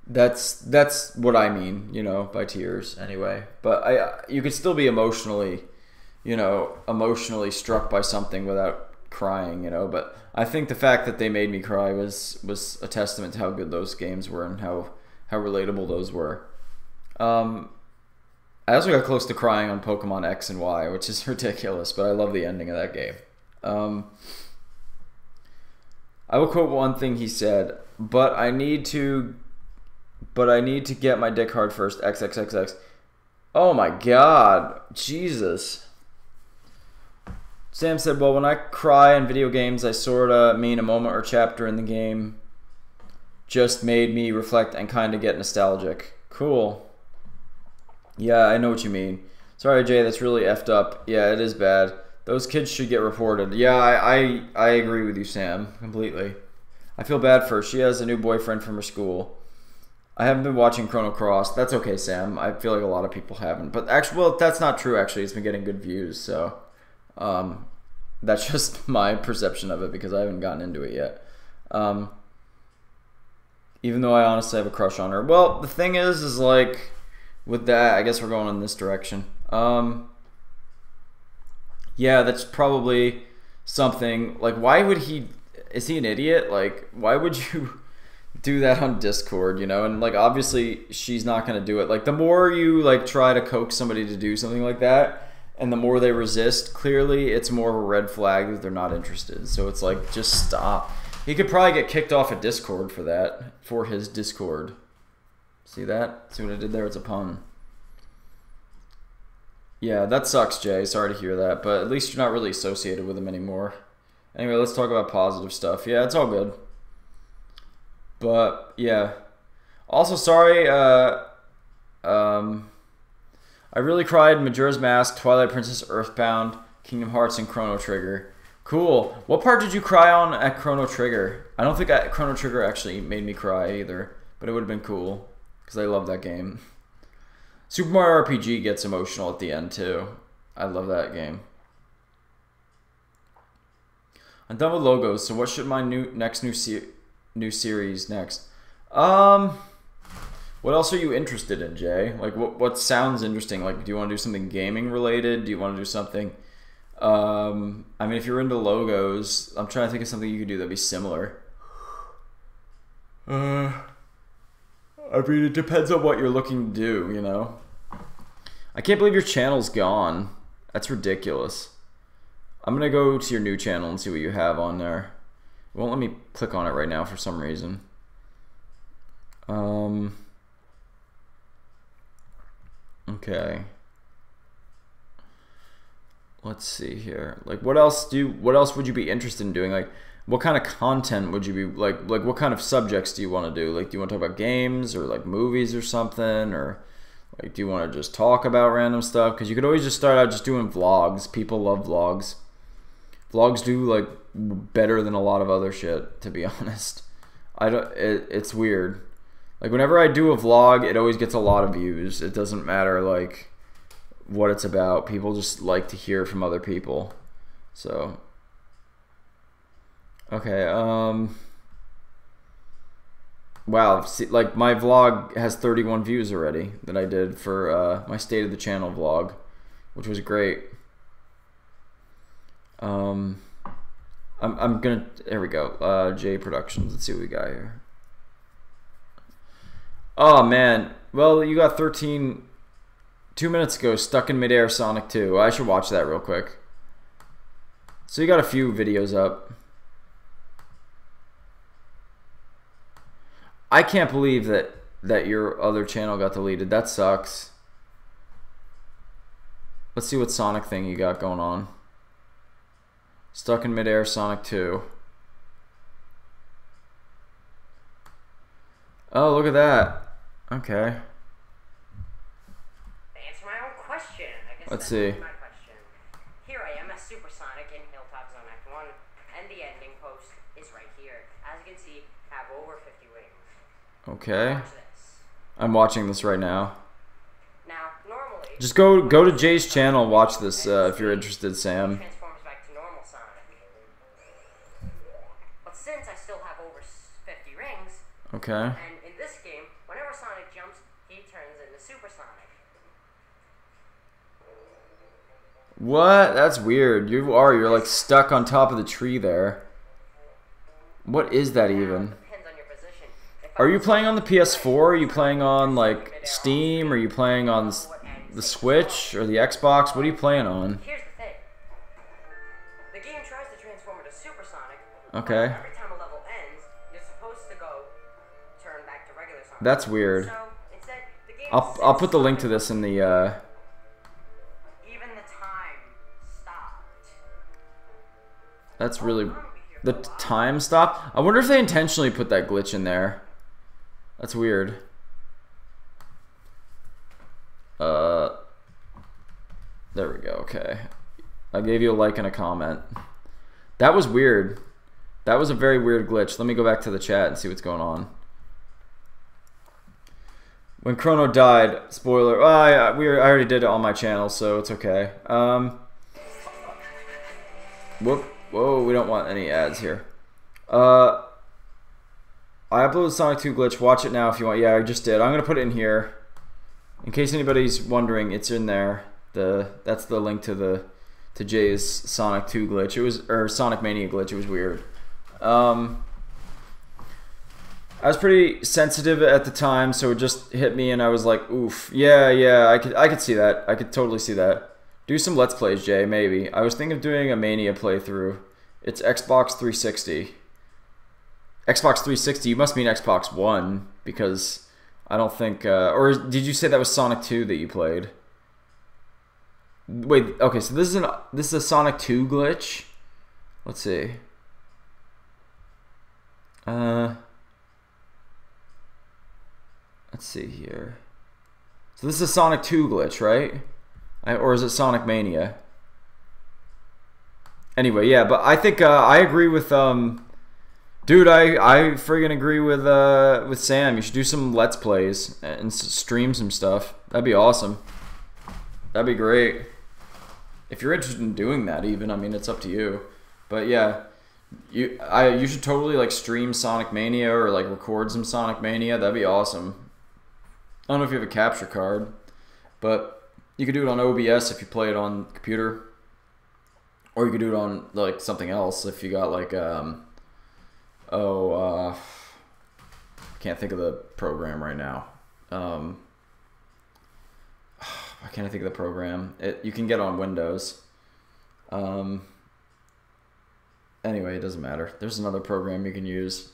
that's what I mean, you know, by tears anyway. But you could still be emotionally struck by something without crying, you know. But I think the fact that they made me cry was a testament to how good those games were and how relatable those were. I also got close to crying on Pokemon X and Y, which is ridiculous, but I love the ending of that game. I will quote one thing he said, but I need to get my dick hard first. XXXX. Oh my God, Jesus. Sam said, well, when I cry in video games, I sorta mean a moment or chapter in the game just made me reflect and kind of get nostalgic. Cool. Yeah, I know what you mean. Sorry, Jay, that's really effed up. Yeah, it is bad. Those kids should get reported. Yeah, I agree with you, Sam, completely. I feel bad for her. She has a new boyfriend from her school. I haven't been watching Chrono Cross. That's okay, Sam. I feel like a lot of people haven't. But actually, well, that's not true, actually. It's been getting good views, so... that's just my perception of it because I haven't gotten into it yet. Even though I honestly have a crush on her. Well, the thing is like, with that, I guess we're going in this direction. Yeah, that's probably something, like, why would is he an idiot? Like, why would you do that on Discord, you know? And, like, obviously, she's not going to do it. Like, the more you, like, try to coax somebody to do something like that, and the more they resist, clearly it's more of a red flag that they're not interested. So it's like, just stop. He could probably get kicked off of Discord for that, for his Discord. See that? See what I did there? It's a pun. Yeah, that sucks, Jay. Sorry to hear that, but at least you're not really associated with him anymore. Anyway, let's talk about positive stuff. Yeah, it's all good. But, yeah. Also, sorry, I really cried in Majora's Mask, Twilight Princess, Earthbound, Kingdom Hearts, and Chrono Trigger. Cool. What part did you cry on at Chrono Trigger? I don't think Chrono Trigger actually made me cry either, but it would have been cool because I love that game. Super Mario RPG gets emotional at the end too. I love that game. I'm done with logos, so what should my new series next? What else are you interested in, Jay? Like, what sounds interesting? Like, do you want to do something gaming related? Do you want to do something? I mean, if you're into logos, I'm trying to think of something you could do that'd be similar. I mean, it depends on what you're looking to do, you know? I can't believe your channel's gone. That's ridiculous. I'm gonna go to your new channel and see what you have on there. It won't let me click on it right now for some reason. Okay. Let's see here. Like, what else would you be interested in doing? Like, what kind of content would you be like what kind of subjects do you want to do? Like, do you want to talk about games or like movies or something, or like do you want to just talk about random stuff? Because you could always just start out just doing vlogs. People love vlogs. Vlogs do like better than a lot of other shit, to be honest. It's weird. Like, whenever I do a vlog, it always gets a lot of views. It doesn't matter like what it's about. People just like to hear from other people. So okay, wow, see, like my vlog has 31 views already that I did for my State of the Channel vlog, which was great. I'm gonna, there we go, J Productions, let's see what we got here. Oh man, well, you got 13 2 minutes ago, Stuck in Midair Sonic 2. I should watch that real quick. So you got a few videos up. I can't believe that your other channel got deleted. That sucks. Let's see what Sonic thing you got going on. Stuck in Midair Sonic 2. Oh, look at that. Okay. Answer my own question. I guess Let's that's see. my question. Here I am as Supersonic in Hilltop Zone Act 1, and the ending post is right here. As you can see, I have over 50 wings. Okay. Watch this. I'm watching this right now. Now, normally, Just go to Jay's channel and watch this if you're interested, Sam. transforms back to normal Sonic. But since I still have over 50 rings, Okay. and in this game, whenever Sonic jumps, he turns into Supersonic. What? That's weird. You're like stuck on top of the tree there. What is that even? Depends on your position. Are you playing on the PS4? Are you playing on like Steam? Are you playing on the Switch or the Xbox? What are you playing on? Here's the thing. The game tries to transform into Supersonic. Okay. Every time a level ends, you're supposed to go turn back to regular Sonic. That's weird. So instead, the game I'll put the link to this in the even the time stopped. that's really the time stop. I wonder if they intentionally put that glitch in there. That's weird. There we go. Okay. I gave you a like and a comment. That was weird. That was a very weird glitch. Let me go back to the chat and see what's going on. When Chrono died, spoiler. I already did it on my channel, so it's okay. Whoop. Whoa, we don't want any ads here. I uploaded Sonic 2 glitch. Watch it now if you want. Yeah, I just did. I'm gonna put it in here. In case anybody's wondering, it's in there. That's the link to Jay's Sonic 2 glitch. It was, or Sonic Mania glitch. It was weird. I was pretty sensitive at the time, so it just hit me, and I was like, "Oof, yeah, I could see that. I could totally see that. Do some Let's Plays, Jay. Maybe. I was thinking of doing a Mania playthrough. It's Xbox 360. Xbox 360. You must mean Xbox One, because I don't think. Or did you say that was Sonic 2 that you played? Wait. Okay, so this is a Sonic 2 glitch. Let's see. Let's see here. So this is a Sonic 2 glitch, right? Or is it Sonic Mania? Anyway, yeah, but I think I agree with dude. I friggin' agree with Sam. You should do some Let's Plays and stream some stuff. That'd be awesome. That'd be great. If you're interested in doing that, even, I mean, it's up to you. But yeah, you should totally like stream Sonic Mania or like record some Sonic Mania. That'd be awesome. I don't know if you have a capture card, but you could do it on OBS if you play it on computer, or you could do it on like something else if you got like I can't think of the program right now. Why can't I think of the program? You can get it on Windows. Anyway, it doesn't matter. There's another program you can use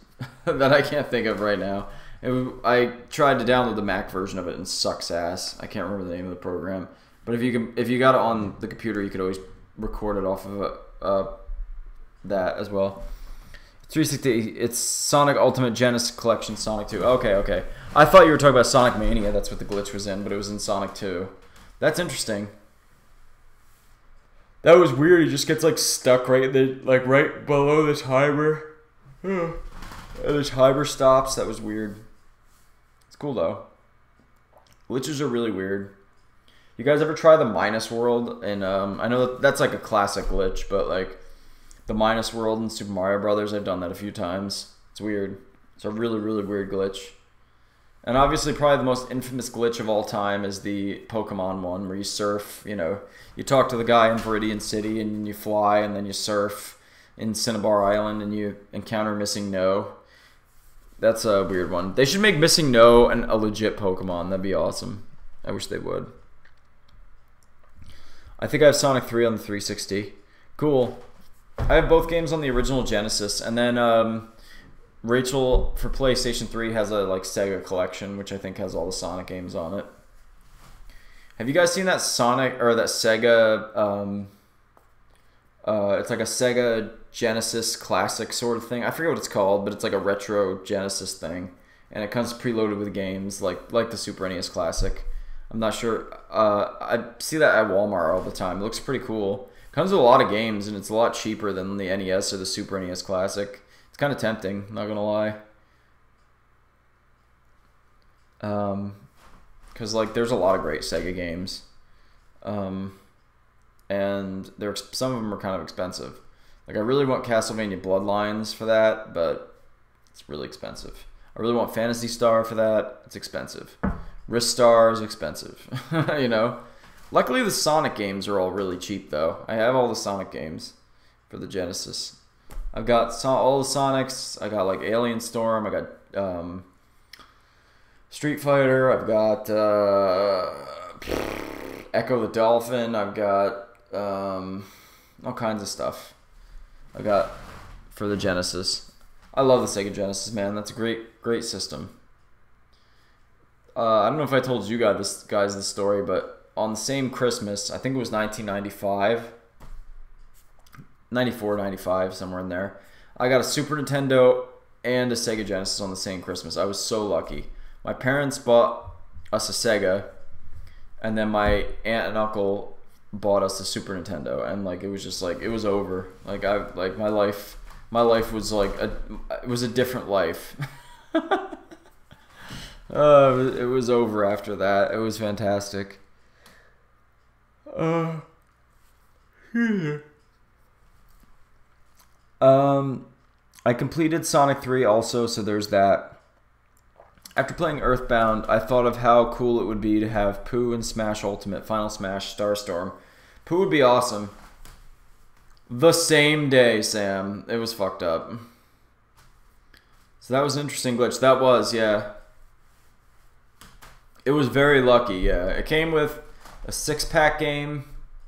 that I can't think of right now. I tried to download the Mac version of it and sucks ass. I can't remember the name of the program. But if you got it on the computer, you could always record it off of that as well. 360. It's Sonic Ultimate Genesis Collection Sonic 2. Okay. I thought you were talking about Sonic Mania. That's what the glitch was in, but it was in Sonic 2. That's interesting. That was weird. He just gets like stuck right below the timer. The timer stops. That was weird. It's cool though. Glitches are really weird. You guys ever try the minus world? And I know that's like a classic glitch, but like the minus world in Super Mario Brothers, I've done that a few times. It's weird. It's a really, really weird glitch. And obviously probably the most infamous glitch of all time is the Pokemon one where you surf, you talk to the guy in Viridian City and you fly and then you surf in Cinnabar Island and you encounter Missing No. That's a weird one. They should make Missing No a legit Pokemon. That'd be awesome. I wish they would. I think I have Sonic 3 on the 360. Cool. I have both games on the original Genesis, and then Rachel for PlayStation 3 has a Sega collection, which I think has all the Sonic games on it. Have you guys seen that Sonic or that Sega? It's like a Sega Genesis Classic sort of thing. I forget what it's called, but it's like a retro Genesis thing, and it comes preloaded with games like the Super NES Classic. I'm not sure. I see that at Walmart all the time. It looks pretty cool. Comes with a lot of games, and it's a lot cheaper than the NES or the Super NES Classic. It's kind of tempting, not gonna lie. Because there's a lot of great Sega games, and some of them are kind of expensive. I really want Castlevania Bloodlines for that, but it's really expensive. I really want Phantasy Star for that. It's expensive. Ristar is expensive. Luckily, the Sonic games are all really cheap, though. I have all the Sonic games for the Genesis. I've got all the Sonics. I got Alien Storm. I got Street Fighter. I've got Echo the Dolphin. I've got all kinds of stuff. I got for the Genesis. I love the Sega Genesis, man. That's a great system. I don't know if I told you guys this story, but on the same Christmas, I think it was 1995, 94, 95, somewhere in there, I got a Super Nintendo and a Sega Genesis on the same Christmas. I was so lucky. My parents bought us a Sega, and then my aunt and uncle bought us a Super Nintendo, and it was just it was over. My life was it was a different life. It was over after that. It was fantastic. I completed Sonic 3 also, so there's that. After playing Earthbound, I thought of how cool it would be to have Pooh in Smash Ultimate Final Smash Starstorm. Pooh would be awesome. The same day, Sam. It was fucked up. So that was an interesting glitch. That was, yeah. It was very lucky, yeah. It came with a 6-pack game.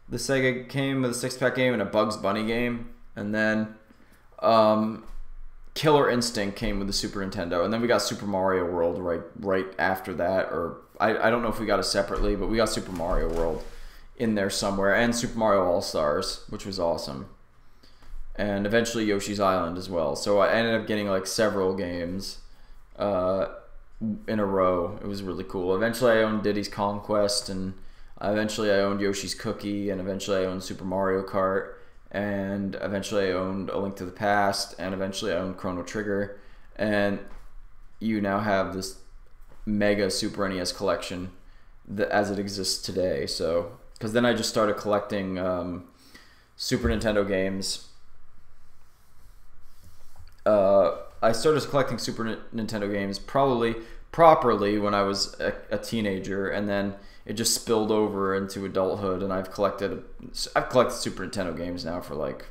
The Sega came with a 6-pack game and a Bugs Bunny game. And then Killer Instinct came with the Super Nintendo. And then we got Super Mario World right after that. Or I don't know if we got it separately, but we got Super Mario World in there somewhere. And Super Mario All-Stars, which was awesome. And eventually Yoshi's Island as well. So I ended up getting several games in a row. It was really cool. Eventually I owned Diddy's Conquest, and eventually I owned Yoshi's Cookie, and eventually I owned Super Mario Kart, and eventually I owned A Link to the Past, and eventually I owned Chrono Trigger, and you now have this mega Super NES collection as it exists today. So, because then I just started collecting Super Nintendo games. I started collecting Super Nintendo games probably properly when I was a teenager, and then it just spilled over into adulthood, and I've collected Super Nintendo games now for like,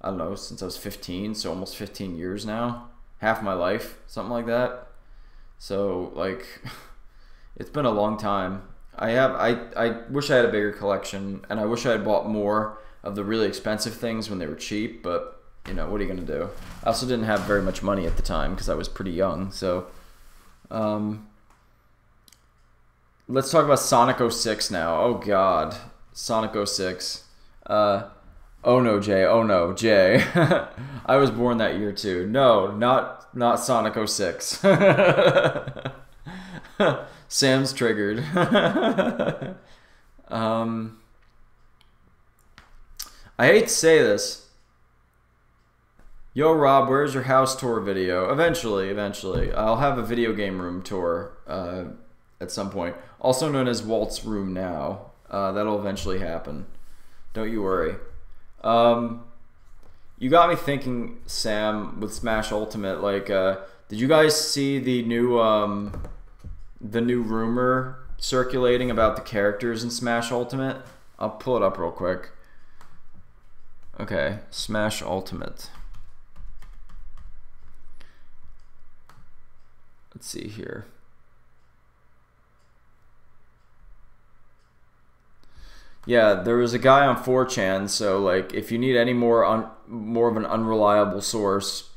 I don't know, since I was 15, so almost 15 years now. Half my life, something like that. So like it's been a long time. I wish I had a bigger collection, and I wish I had bought more of the really expensive things when they were cheap, but you know, what are you gonna do? I also didn't have very much money at the time because I was pretty young, so let's talk about Sonic 06 now. Oh god, Sonic 06. Oh no, Jay. Oh no, Jay. I was born that year too. No, not Sonic 06. Sam's triggered. I hate to say this. Yo, Rob, where's your house tour video? Eventually. I'll have a video game room tour at some point. Also known as Walt's Room now. That'll eventually happen. Don't you worry. You got me thinking, Sam, with Smash Ultimate. Like, did you guys see the new rumor circulating about the characters in Smash Ultimate? I'll pull it up real quick. Okay, Smash Ultimate. Let's see here. Yeah, there was a guy on 4chan, so like if you need any more of an unreliable source,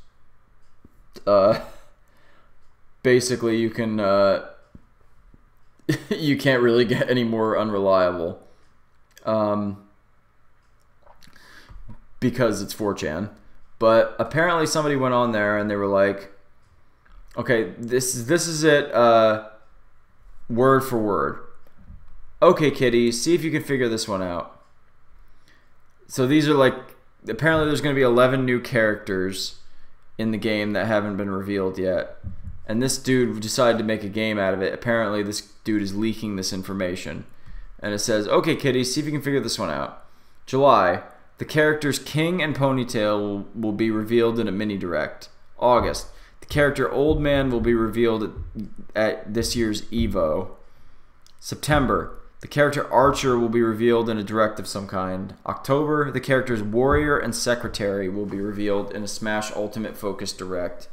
basically you can you can't really get any more unreliable because it's 4chan. But apparently somebody went on there and they were like, okay, this is it, word for word. Okay, kitty, see if you can figure this one out. So these are like, apparently there's going to be 11 new characters in the game that haven't been revealed yet. And this dude decided to make a game out of it. Apparently this dude is leaking this information. And it says, okay, kitty, see if you can figure this one out. July, the characters King and Ponytail will be revealed in a mini direct. August, the character Old Man will be revealed at this year's EVO. September, the character Archer will be revealed in a direct of some kind. October, the characters Warrior and Secretary will be revealed in a Smash Ultimate focused direct.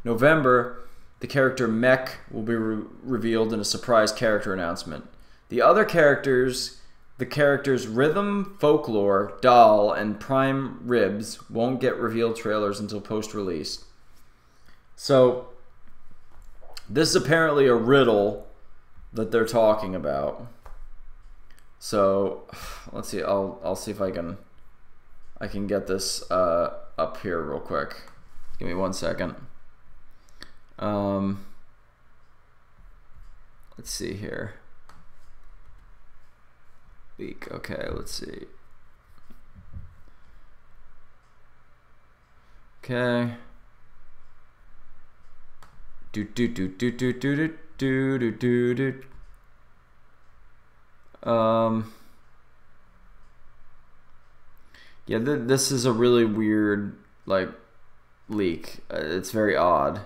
November, the character Mech will be revealed in a surprise character announcement. The other characters, the characters Rhythm, Folklore, Doll, and Prime Ribs won't get revealed trailers until post-release. So, this is apparently a riddle that they're talking about. So, let's see. I'll see if I can get this up here real quick. Give me 1 second. Let's see here. Week. Okay, let's see. Okay. Yeah, this is a really weird like leak. It's very odd.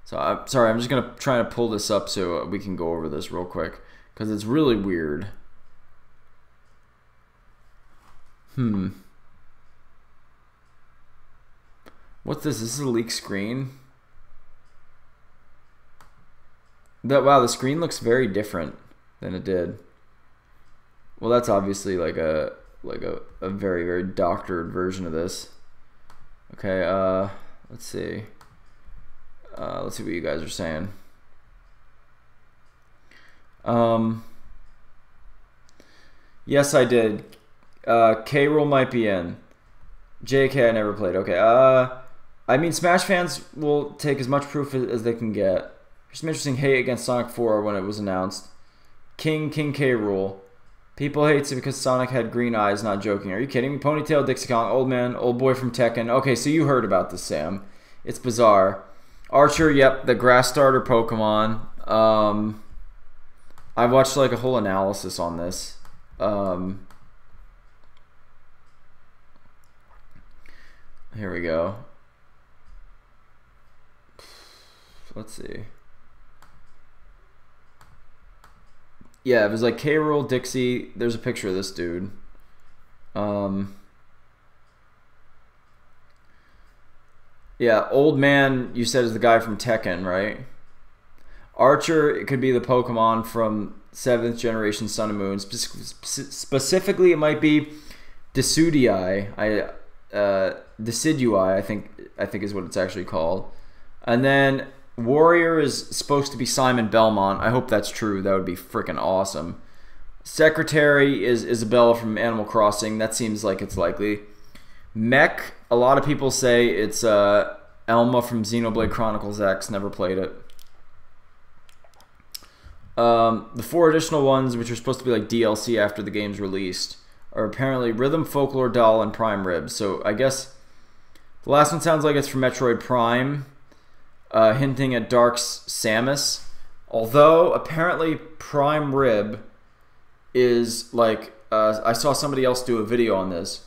So I'm sorry. I'm just gonna try to pull this up so we can go over this real quick because it's really weird. What's this? This is a leak screen. Wow, the screen looks very different than it did. Well, that's obviously like a very, very doctored version of this. Okay, let's see. Let's see what you guys are saying. Yes, I did. K-Roll might be in. JK, I never played. Okay. I mean, Smash fans will take as much proof as they can get. There's some interesting hate against Sonic 4 when it was announced. King K-Rool. People hate it because Sonic had green eyes, not joking. Are you kidding me? Ponytail, Dixie Kong, Old Man, Old Boy from Tekken. Okay, so you heard about this, Sam. It's bizarre. Archer, yep, the grass starter Pokemon. I watched like a whole analysis on this. Here we go. Let's see. Yeah, it was like K. Rool, Dixie. There's a picture of this dude. Yeah, Old Man, you said, is the guy from Tekken, right? Archer, it could be the Pokemon from 7th generation Sun and Moon. Specifically, it might be Decidueye. Decidueye, I think is what it's actually called. And then Warrior is supposed to be Simon Belmont. I hope that's true. That would be freaking awesome. Secretary is Isabella from Animal Crossing. That seems like it's likely. Mech, a lot of people say it's Elma from Xenoblade Chronicles X. Never played it. The 4 additional ones, which are supposed to be like DLC after the game's released, are apparently Rhythm, Folklore, Doll, and Prime Rib. So I guess the last one sounds like it's from Metroid Prime, hinting at Dark's Samus. Although apparently Prime Rib is like, I saw somebody else do a video on this,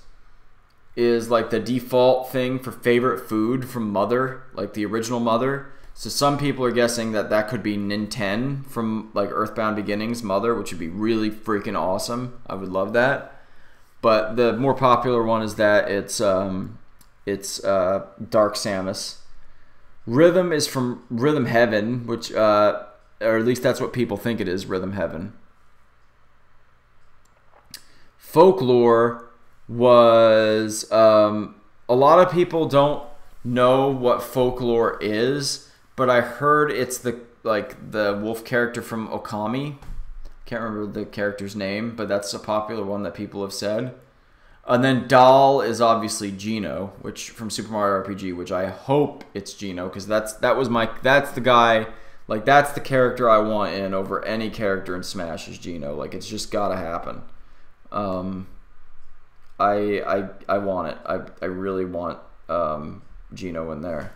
is like the default thing for favorite food from Mother, like the original Mother. So some people are guessing that that could be Nintendo from like Earthbound Beginnings Mother, which would be really freaking awesome. I would love that. But the more popular one is that it's Dark Samus. Rhythm is from Rhythm Heaven, which or at least that's what people think it is, Rhythm Heaven. Folklore was a lot of people don't know what Folklore is, but I heard it's the wolf character from Okami. Can't remember the character's name, but that's a popular one that people have said. And then Doll is obviously Geno, which from Super Mario RPG, which I hope it's Geno, because that's the guy, like that's the character I want in over any character in Smash is Geno. Like it's just gotta happen. I want it. I really want Geno in there.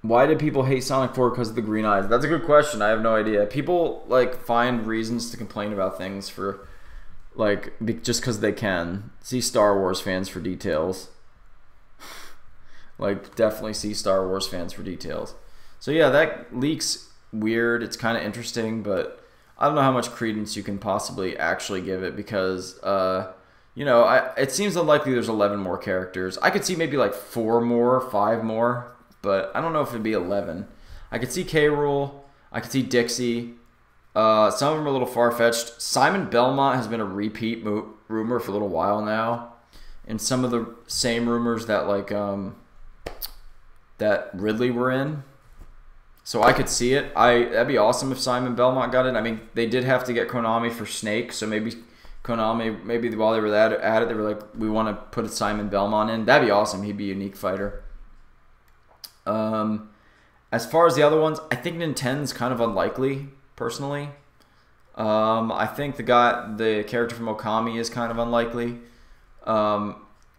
Why did people hate Sonic 4 because of the green eyes? That's a good question. I have no idea. People like find reasons to complain about things for like just because they can. See Star Wars fans for details. Like definitely see Star Wars fans for details. So yeah, that leak's weird. It's kind of interesting, but I don't know how much credence you can possibly actually give it because you know, it seems unlikely there's 11 more characters. I could see maybe like 4 more, 5 more, but I don't know if it'd be 11. I could see K. Rool. I could see Dixie. Some of them are a little far-fetched. Simon Belmont has been a repeat rumor for a little while now. And some of the same rumors that like that Ridley were in. So I could see it. That'd be awesome if Simon Belmont got it. I mean, they did have to get Konami for Snake, so maybe Konami, maybe while they were at it, they were like, we want to put Simon Belmont in. That'd be awesome. He'd be a unique fighter. As far as the other ones, I think Nintendo's kind of unlikely, personally. I think the character from Okami is kind of unlikely.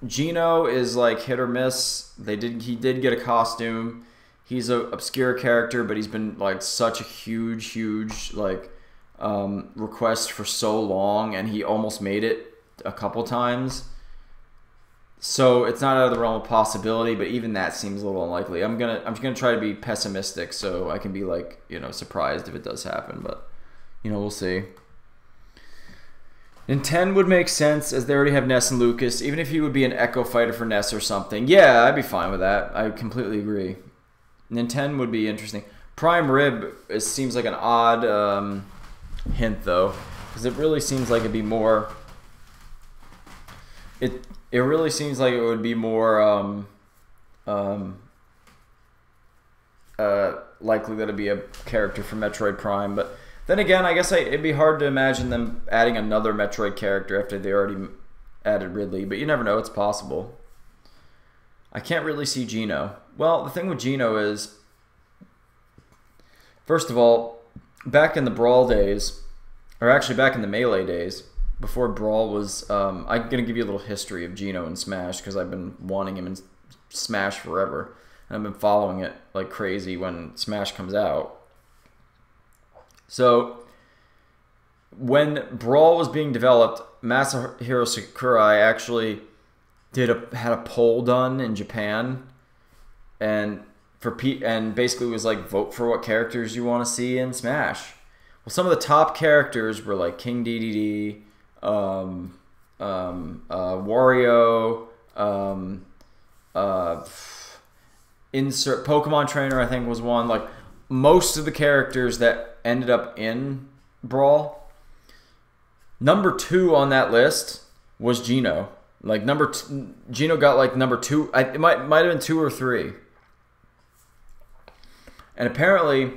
Geno is like hit or miss. He did get a costume. He's an obscure character, but he's been like such a huge like request for so long, and he almost made it a couple times. So it's not out of the realm of possibility, but even that seems a little unlikely. I'm gonna try to be pessimistic so I can be like, you know, surprised if it does happen, but you know, we'll see. Nintendo would make sense as they already have Ness and Lucas, even if he would be an Echo fighter for Ness or something. Yeah, I'd be fine with that. I completely agree. Nintendo would be interesting. Prime Rib seems like an odd hint though, because it really seems like it'd be more. It really seems like it would be more likely that it'd be a character from Metroid Prime. But then again, I guess it'd be hard to imagine them adding another Metroid character after they already added Ridley. But you never know; it's possible. I can't really see Geno. Well, the thing with Geno is, first of all, back in the Brawl days, or actually back in the Melee days, before Brawl was, I'm going to give you a little history of Geno in Smash because I've been wanting him in Smash forever. And I've been following it like crazy when Smash comes out. So, when Brawl was being developed, Masahiro Sakurai actually had a poll done in Japan, and and basically was like, vote for what characters you want to see in Smash. Well, some of the top characters were like King Dedede, Wario, insert Pokemon Trainer, I think was one. Like most of the characters that ended up in Brawl. Number 2 on that list was Geno. Like Geno got like number 2. It might have been 2 or 3. And apparently,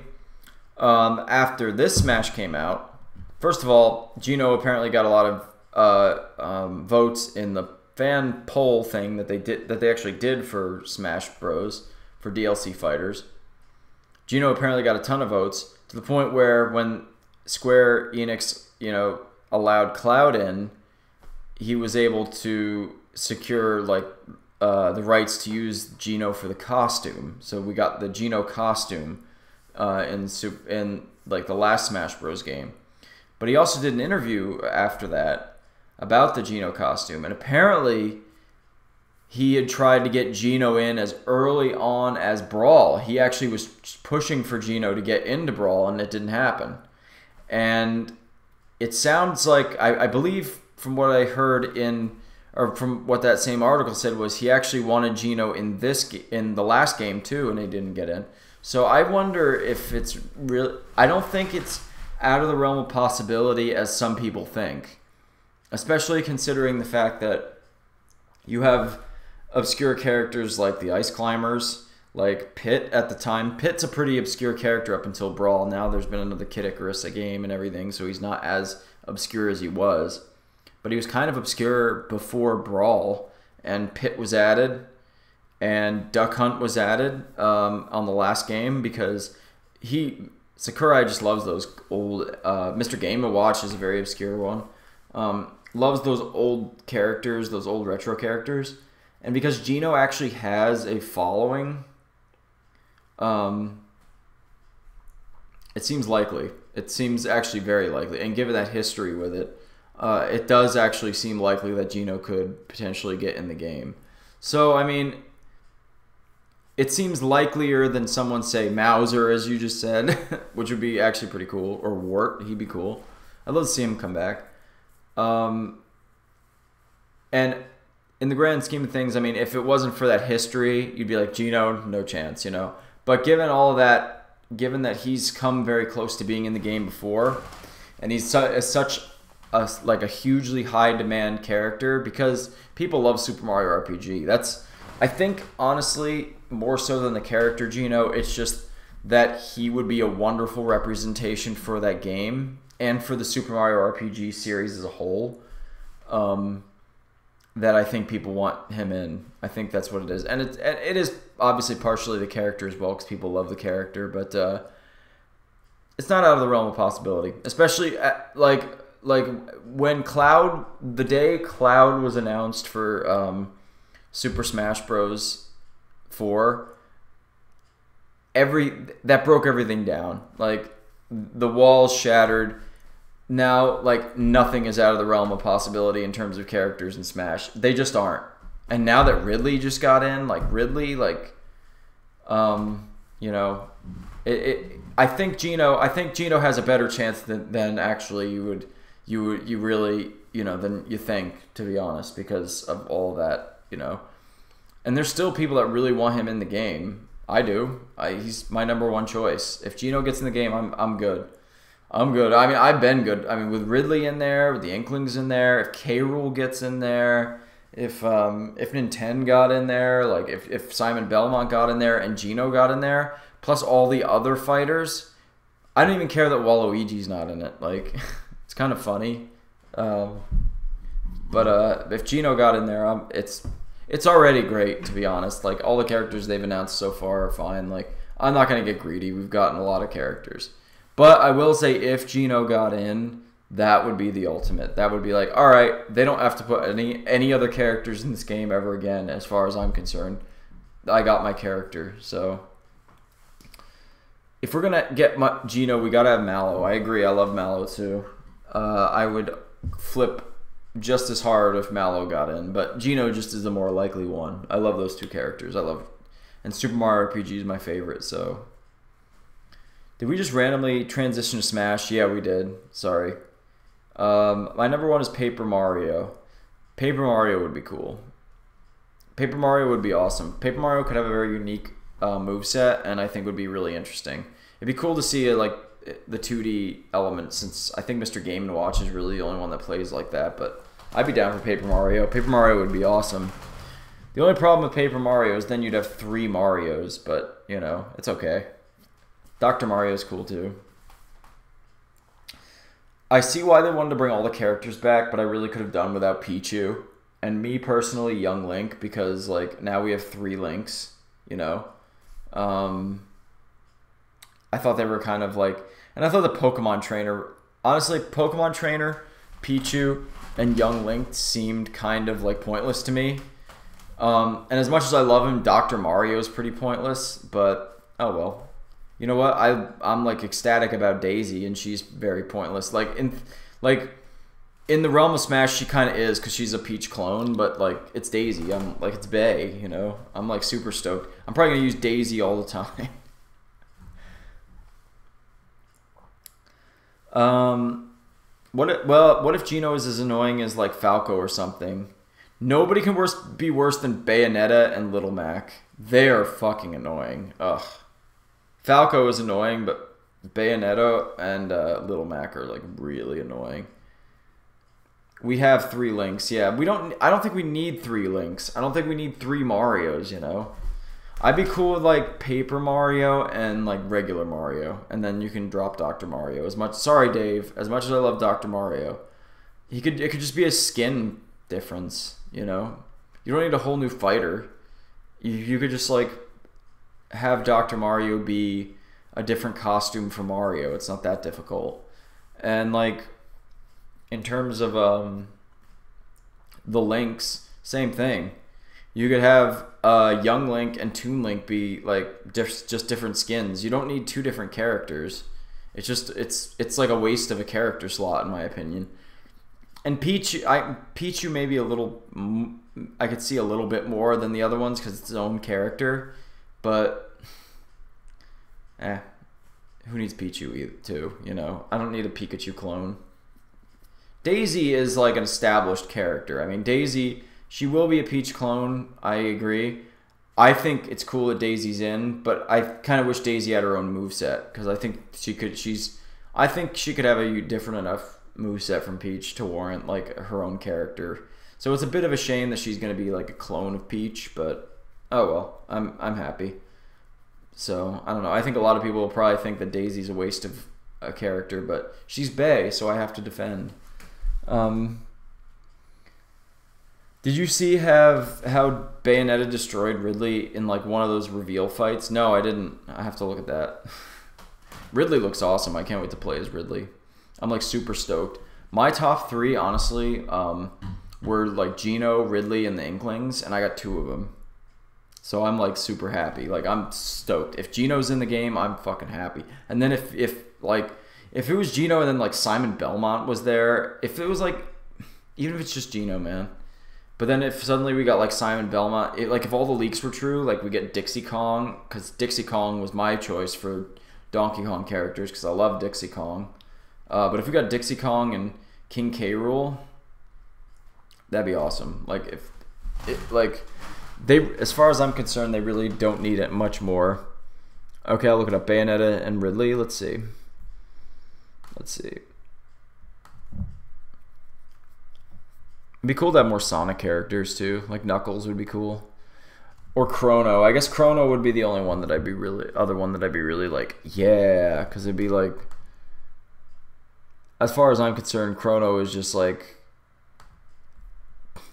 after this Smash came out, first of all, Geno apparently got a lot of votes in the fan poll thing that they actually did for Smash Bros. For DLC fighters. Geno apparently got a ton of votes to the point where when Square Enix, allowed Cloud in, he was able to secure like the rights to use Geno for the costume. So we got the Geno costume in like the last Smash Bros. Game. But he also did an interview after that about the Geno costume, and apparently he had tried to get Geno in as early on as Brawl. He actually was pushing for Geno to get into Brawl, and it didn't happen. And it sounds like, I believe from what I heard or from what that same article said, was he actually wanted Geno in the last game too, and he didn't get in. So I wonder if it's real. I don't think it's out of the realm of possibility as some people think, especially considering the fact that you have obscure characters like the Ice Climbers, like Pit at the time. Pit's a pretty obscure character up until Brawl. Now there's been another Kid Icarus game and everything, so he's not as obscure as he was. But he was kind of obscure before Brawl, and Pit was added, and Duck Hunt was added on the last game because Sakurai just loves those old... Mr. Game & Watch is a very obscure one. Loves those old characters, those old retro characters. And because Geno actually has a following, it seems likely. It seems actually very likely. And given that history with it, it does actually seem likely that Geno could potentially get in the game. So, I mean, it seems likelier than someone, say, Mauser, as you just said, which would be actually pretty cool. Or Wart, he'd be cool. I'd love to see him come back. And in the grand scheme of things, I mean, if it wasn't for that history, you'd be like, Geno, no chance, But given all of that, given that he's come very close to being in the game before, and he's such a hugely high demand character because people love Super Mario RPG. That's, I think, honestly, more so than the character Geno, it's just that he would be a wonderful representation for that game and for the Super Mario RPG series as a whole. That I think people want him in. I think that's what it is. And it is obviously partially the character as well, because people love the character, but it's not out of the realm of possibility. Especially like when the day Cloud was announced for Super Smash Bros. 4, that broke everything down. Like the walls shattered. Now, like, nothing is out of the realm of possibility in terms of characters in Smash. They just aren't. And now that Ridley just got in, I think Geno has a better chance than actually you really, than you think, to be honest, because of all that, And there's still people that really want him in the game. I do. He's my number one choice. If Geno gets in the game, I'm good. I'm good. I mean, I've been good. I mean, with Ridley in there, with the Inklings in there, if K-Rool gets in there, if Nintendo got in there, like if Simon Belmont got in there and Geno got in there, plus all the other fighters, I don't even care that Waluigi's not in it. Like, it's kind of funny. But if Geno got in there, it's already great, to be honest. Like, all the characters they've announced so far are fine. Like, I'm not going to get greedy. We've gotten a lot of characters. But I will say, if Geno got in, that would be the ultimate. That would be like, all right, they don't have to put any other characters in this game ever again, as far as I'm concerned. I got my character. So if we're going to get Geno, we got to have Mallow. I agree. I love Mallow too. I would flip just as hard if Mallow got in, but Geno just is the more likely one. I love those two characters. I love And Super Mario RPG is my favorite, so. Did we just randomly transition to Smash? Yeah, we did. Sorry. My number 1 is Paper Mario. Paper Mario would be cool. Paper Mario would be awesome. Paper Mario could have a very unique moveset, and I think would be really interesting. It'd be cool to see like the 2D element, since I think Mr. Game & Watch is really the only one that plays like that, but I'd be down for Paper Mario. Paper Mario would be awesome. The only problem with Paper Mario is then you'd have 3 Marios, but, you know, it's okay. Dr. Mario is cool too. I see why they wanted to bring all the characters back, but I really could have done without Pichu. And me personally, Young Link, because like now we have 3 Links, you know. I thought they were kind of like, and I thought the Pokemon Trainer, honestly, Pokemon Trainer, Pichu, and Young Link seemed kind of like pointless to me. And as much as I love him, Dr. Mario is pretty pointless, but oh well. You know what? I'm like ecstatic about Daisy, and she's very pointless. Like in the realm of Smash, she kind of is because she's a Peach clone, but like it's Daisy. I'm like it's Bae. You know, I'm like super stoked. I'm probably gonna use Daisy all the time. What if Gino is as annoying as like Falco or something? Nobody can be worse than Bayonetta and Little Mac. They are fucking annoying. Ugh. Falco is annoying, but Bayonetta and Little Mac are like really annoying. We have 3 Links. Yeah, I don't think we need 3 Links. I don't think we need 3 Marios, you know? I'd be cool with like Paper Mario and like regular Mario, and then you can drop Dr. Mario. Sorry, Dave. As much as I love Dr. Mario, it could just be a skin difference, you know? You don't need a whole new fighter. You could just like have Dr. Mario be a different costume for Mario. It's not that difficult. And like in terms of the Links, same thing. You could have Young Link and Toon Link be like just different skins. You don't need 2 different characters. It's like a waste of a character slot in my opinion. And Pichu maybe a little, I could see a little bit more than the other ones because it's its own character. But, who needs Pichu too, you know? I don't need a Pikachu clone. Daisy is like an established character. I mean, Daisy, she will be a Peach clone, I agree. I think it's cool that Daisy's in, but I kind of wish Daisy had her own moveset, because I think she could have a different enough moveset from Peach to warrant like her own character. So it's a bit of a shame that she's going to be like a clone of Peach, but oh well, I'm happy. So, I don't know. I think a lot of people will probably think that Daisy's a waste of a character, but she's Bae, so I have to defend. Did you see how Bayonetta destroyed Ridley in like one of those reveal fights? No, I didn't. I have to look at that. Ridley looks awesome. I can't wait to play as Ridley. I'm like super stoked. My top 3, honestly, were like Gino, Ridley, and the Inklings, and I got 2 of them. So I'm like super happy. Like I'm stoked. If Gino's in the game, I'm fucking happy. And then if it was Gino and then like Simon Belmont was there, if it was like, even if it's just Gino, man. But then if suddenly we got like Simon Belmont, like if all the leaks were true, like we get Dixie Kong, because Dixie Kong was my choice for Donkey Kong characters because I love Dixie Kong. But if we got Dixie Kong and King K. Rool, that'd be awesome. Like if it like. As far as I'm concerned, they really don't need it much more. Okay, I'll look it up. Bayonetta and Ridley. Let's see. It'd be cool to have more Sonic characters too. Like Knuckles would be cool. Or Chrono. I guess Chrono would be the only one that I'd be really like, yeah, because it'd be like, as far as I'm concerned, Chrono is just like,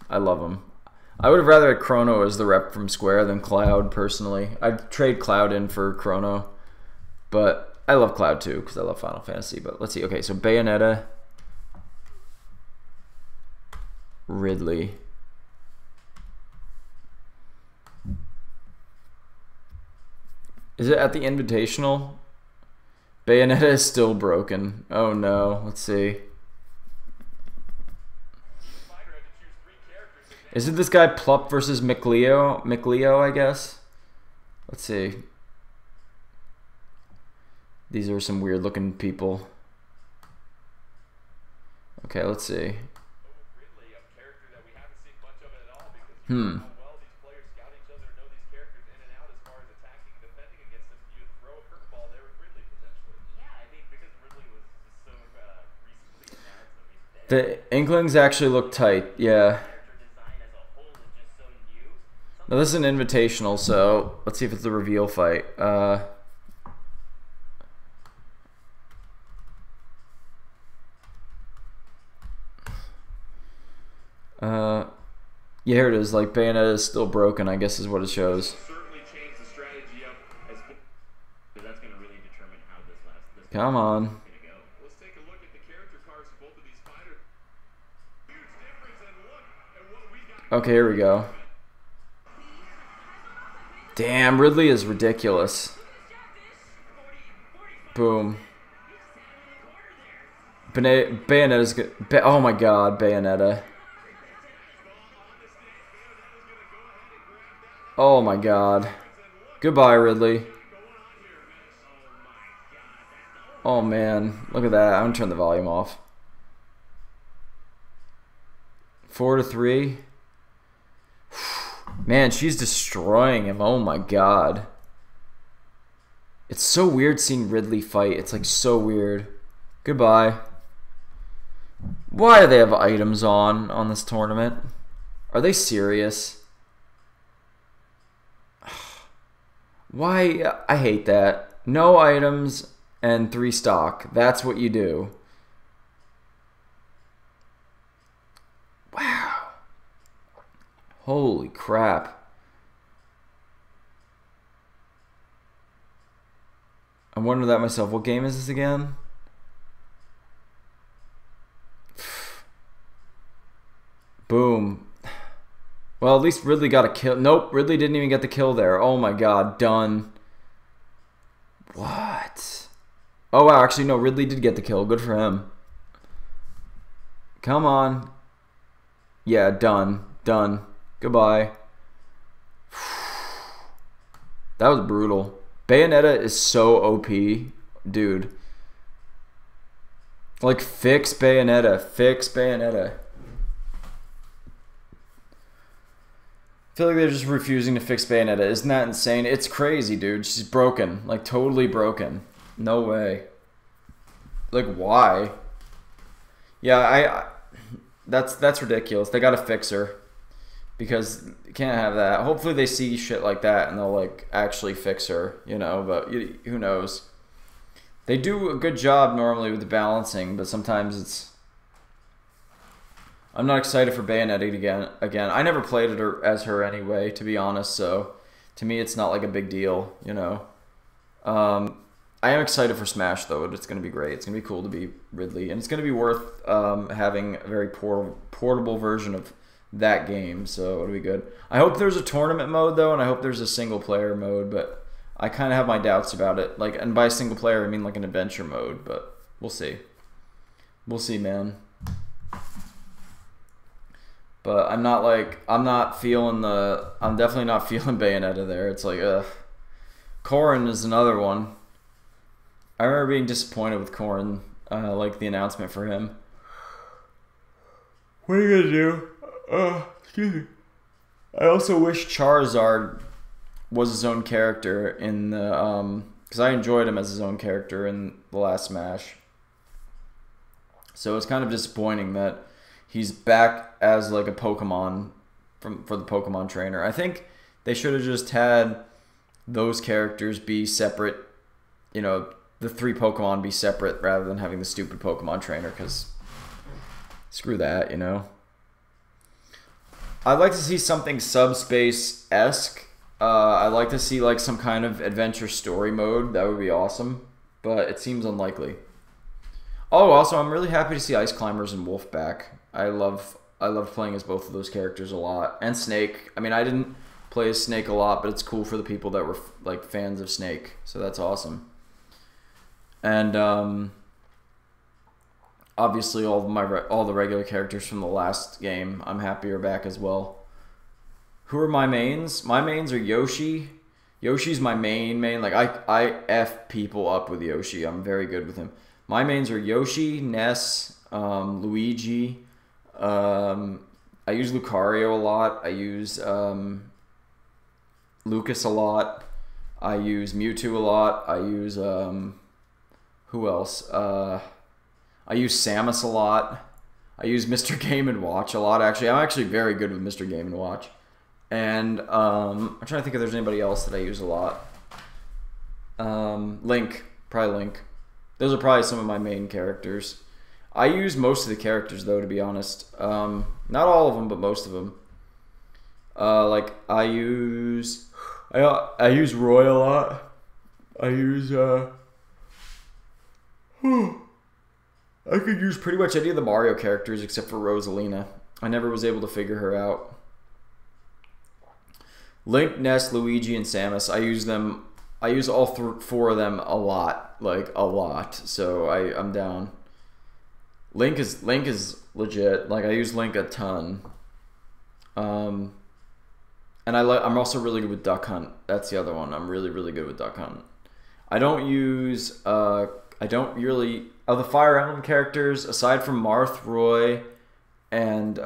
I love him. I would have rather had Chrono as the rep from Square than Cloud, personally. I'd trade Cloud in for Chrono. But I love Cloud too, because I love Final Fantasy. But let's see. Okay, so Bayonetta. Ridley. Is it at the Invitational? Bayonetta is still broken. Oh no. Let's see. Is it this guy Plup versus McLeo? McLeo, I guess. Let's see. These are some weird looking people. Okay, let's see. The Inklings actually look tight, yeah. Now this is an invitational, so let's see if it's the reveal fight. Yeah, here it is. Like, Bayonetta is still broken, I guess is what it shows. Come on. Okay, here we go. Damn, Ridley is ridiculous. Boom. Bayonetta's good. Oh my god, Bayonetta. Oh my god. Goodbye, Ridley. Oh man, look at that. I'm gonna turn the volume off. 4-3. Man, she's destroying him. Oh my god. It's so weird seeing Ridley fight. It's like so weird. Goodbye. Why do they have items on this tournament? Are they serious? Why? I hate that. No items and 3 stock. That's what you do. Wow. Holy crap. I wonder that myself. What game is this again? Boom. Well, at least Ridley got a kill. Nope, Ridley didn't even get the kill there. Oh my god, done. What? Oh wow, actually no, Ridley did get the kill. Good for him. Come on. Yeah, done. Done. Goodbye. That was brutal. Bayonetta is so OP, dude. Like, fix Bayonetta. Fix Bayonetta. I feel like they're just refusing to fix Bayonetta. Isn't that insane? It's crazy, dude. She's broken. Like, totally broken. No way. Like, why? Yeah, that's ridiculous. They gotta fix her. Because you can't have that. Hopefully they see shit like that and they'll, like, actually fix her, you know, but who knows. They do a good job normally with the balancing, but sometimes it's... I'm not excited for Bayonetta again. I never played it as her anyway, to be honest, so to me it's not like a big deal, you know. I am excited for Smash, though. It's going to be great. It's going to be cool to be Ridley, and it's going to be worth having a very portable version of that game, so it'll be good. I hope there's a tournament mode, though, and I hope there's a single-player mode, but I kind of have my doubts about it. Like, and by single-player, I mean like an adventure mode, but we'll see. We'll see, man. But I'm definitely not feeling Bayonetta there. It's like, ugh. Corrin is another one. I remember being disappointed with Corrin, like the announcement for him. What are you gonna do? Excuse me. I also wish Charizard was his own character in the, because I enjoyed him as his own character in the last Smash. So it's kind of disappointing that he's back as like a Pokemon for the Pokemon trainer. I think they should have just had those characters be separate, you know, the 3 Pokemon be separate rather than having the stupid Pokemon trainer, because screw that, you know. I'd like to see something Subspace-esque. I'd like to see like some kind of adventure story mode. That would be awesome, but it seems unlikely. Oh, also, I'm really happy to see Ice Climbers and Wolf back. I love playing as both of those characters a lot. And Snake. I mean, I didn't play as Snake a lot, but it's cool for the people that were like fans of Snake. So that's awesome. And obviously all the regular characters from the last game, I'm happy are back as well. Who are my mains? My mains are Yoshi Yoshi's my main. Like, I F people up with Yoshi. I'm very good with him. My mains are Yoshi, Ness, Luigi. I use Lucario a lot. I use Lucas a lot. I use Mewtwo a lot. I use who else? I use Samus a lot. I use Mr. Game & Watch a lot. Actually, I'm actually very good with Mr. Game & Watch. And I'm trying to think if there's anybody else that I use a lot. Link, probably Link. Those are probably some of my main characters. I use most of the characters though, to be honest. Not all of them, but most of them. Like I use Roy a lot. I use I could use pretty much any of the Mario characters except for Rosalina. I never was able to figure her out. Link, Ness, Luigi, and Samus. I use them. I use all four of them a lot, like a lot. So I'm down. Link is legit. Like I use Link a ton. And I'm also really good with Duck Hunt. That's the other one. I'm really good with Duck Hunt. I don't use of the Fire Emblem characters, aside from Marth, Roy, and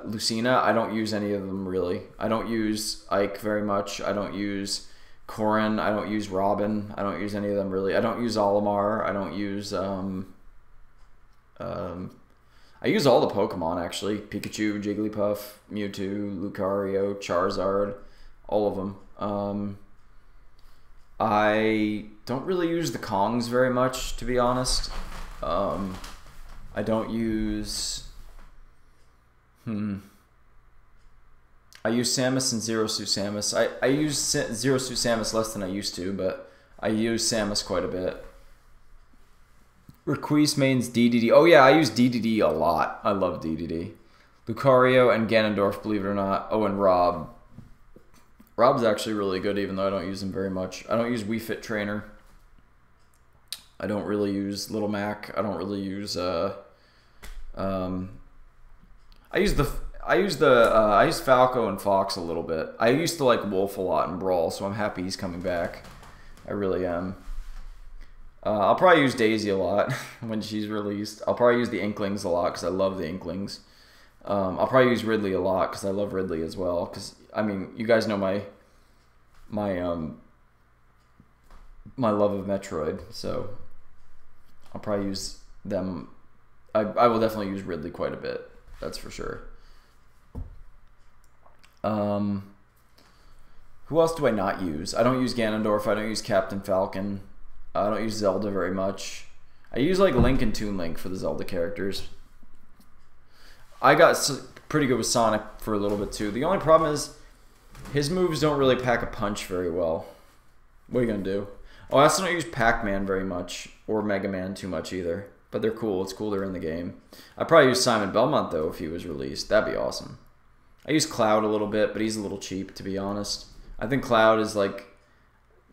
Lucina, I don't use any of them really. I don't use Ike very much. I don't use Corrin. I don't use Robin. I don't use any of them really. I don't use Olimar. I don't use I use all the Pokemon actually. Pikachu, Jigglypuff, Mewtwo, Lucario, Charizard, all of them. I don't really use the Kongs very much, to be honest. I don't use... I use Samus and Zero Suit Samus. I use Zero Suit Samus less than I used to, but I use Samus quite a bit. Requise mains DDD. Oh yeah, I use DDD a lot. I love DDD. Lucario and Ganondorf, believe it or not. Oh, and Rob. Rob's actually really good, even though I don't use him very much. I don't use Wii Fit Trainer. I don't really use Little Mac. I don't really use I use Falco and Fox a little bit. I used to like Wolf a lot in Brawl, so I'm happy he's coming back. I really am. I'll probably use Daisy a lot when she's released. I'll probably use the Inklings a lot because I love the Inklings. I'll probably use Ridley a lot because I love Ridley as well. Because I mean, you guys know my love of Metroid, so I'll probably use them. I will definitely use Ridley quite a bit. That's for sure. Who else do I not use? I don't use Ganondorf. I don't use Captain Falcon. I don't use Zelda very much. I use like Link and Toon Link for the Zelda characters. I got pretty good with Sonic for a little bit too. The only problem is his moves don't really pack a punch very well. What are you gonna do? Oh, I also don't use Pac-Man very much or Mega Man too much either. But they're cool. It's cool they're in the game. I'd probably use Simon Belmont though if he was released. That'd be awesome. I use Cloud a little bit, but he's a little cheap to be honest. I think Cloud is like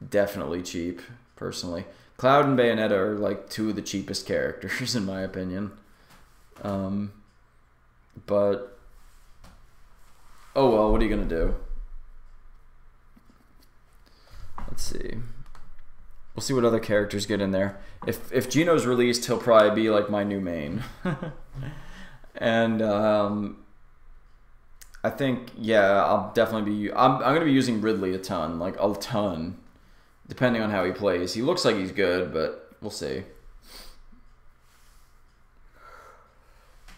definitely cheap. Personally, Cloud and Bayonetta are like two of the cheapest characters in my opinion. But oh well, what are you gonna do? Let's see. We'll see what other characters get in there. If Gino's released, he'll probably be like my new main. And I think yeah, I'll definitely be. I'm gonna be using Ridley a ton, like a ton. Depending on how he plays. He looks like he's good, but we'll see.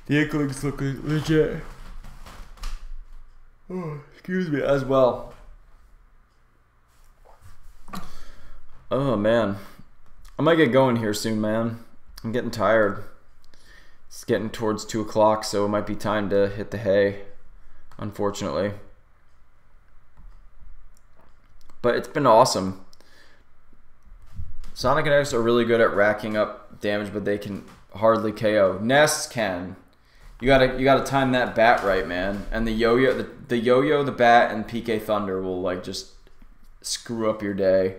The Inklings look legit. Oh, excuse me, as well. Oh, man. I might get going here soon, man. I'm getting tired. It's getting towards 2 o'clock, so it might be time to hit the hay, unfortunately. But it's been awesome. Sonic and X are really good at racking up damage, but they can hardly KO. Ness can. You gotta time that bat right, man. And the yo-yo, the bat, and PK Thunder will like just screw up your day.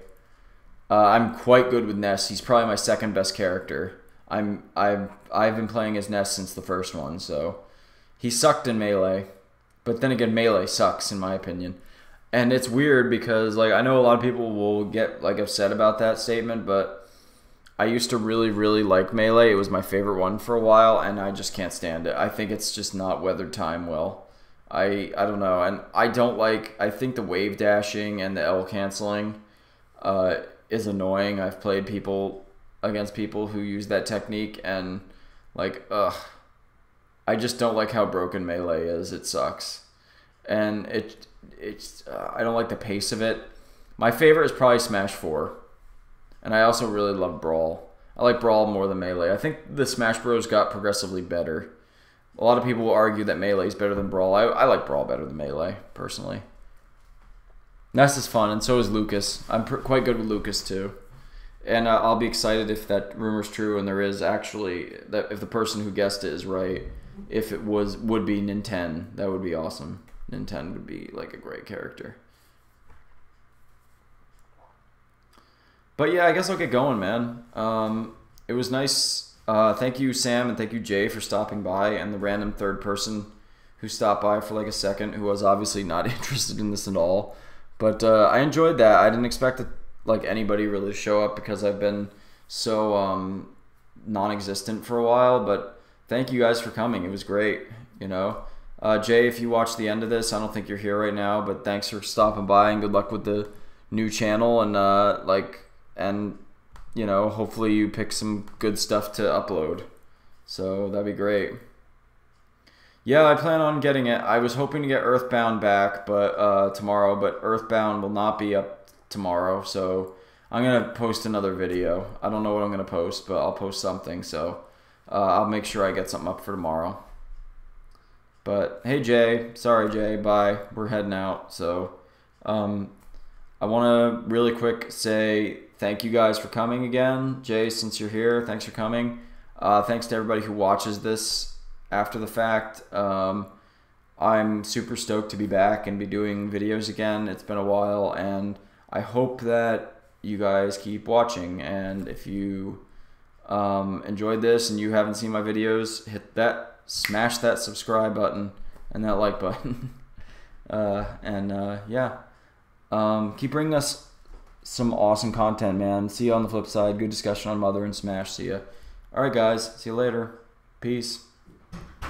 I'm quite good with Ness. He's probably my second best character. I've been playing as Ness since the first one, so he sucked in Melee. But then again, Melee sucks in my opinion. And it's weird because like I know a lot of people will get like upset about that statement, but I used to really, really like Melee. It was my favorite one for a while, and I just can't stand it. I think it's just not weathered time well. I don't know, and I don't like. I think the wave dashing and the L canceling is annoying. I've played people against people who use that technique, and like, ugh, I just don't like how broken Melee is. It sucks, and it's I don't like the pace of it. My favorite is probably Smash 4. And I also really love Brawl. I like Brawl more than Melee. I think the Smash Bros got progressively better. A lot of people will argue that Melee is better than Brawl. I like Brawl better than Melee, personally. Ness is fun, and so is Lucas. I'm quite good with Lucas, too. And I'll be excited if that rumor's true and there is actually, that if the person who guessed it is right, if it would be Nintendo. That would be awesome. Nintendo would be like a great character. But yeah, I guess I'll get going, man. It was nice. Thank you, Sam, and thank you, Jay, for stopping by, and the random third person who stopped by for like a second, who was obviously not interested in this at all. But I enjoyed that. I didn't expect like anybody really to show up because I've been so non-existent for a while. But thank you guys for coming. It was great. You know, Jay, if you watch the end of this, I don't think you're here right now, but thanks for stopping by, and good luck with the new channel, and and you know, hopefully you pick some good stuff to upload. So that'd be great. Yeah, I plan on getting it. I was hoping to get Earthbound back, but tomorrow, but Earthbound will not be up tomorrow, so I'm gonna post another video. I don't know what I'm gonna post, but I'll post something. So I'll make sure I get something up for tomorrow. But hey, Jay, sorry, Jay, bye. We're heading out. So I want to really quick say thank you guys for coming again. Jay, since you're here, thanks for coming. Thanks to everybody who watches this after the fact. I'm super stoked to be back and be doing videos again. It's been a while, and I hope that you guys keep watching. And if you enjoyed this and you haven't seen my videos, smash that subscribe button and that like button. Yeah. Keep bringing us some awesome content, man. See you on the flip side. Good discussion on Mother and Smash. See ya. Alright, guys. See you later. Peace.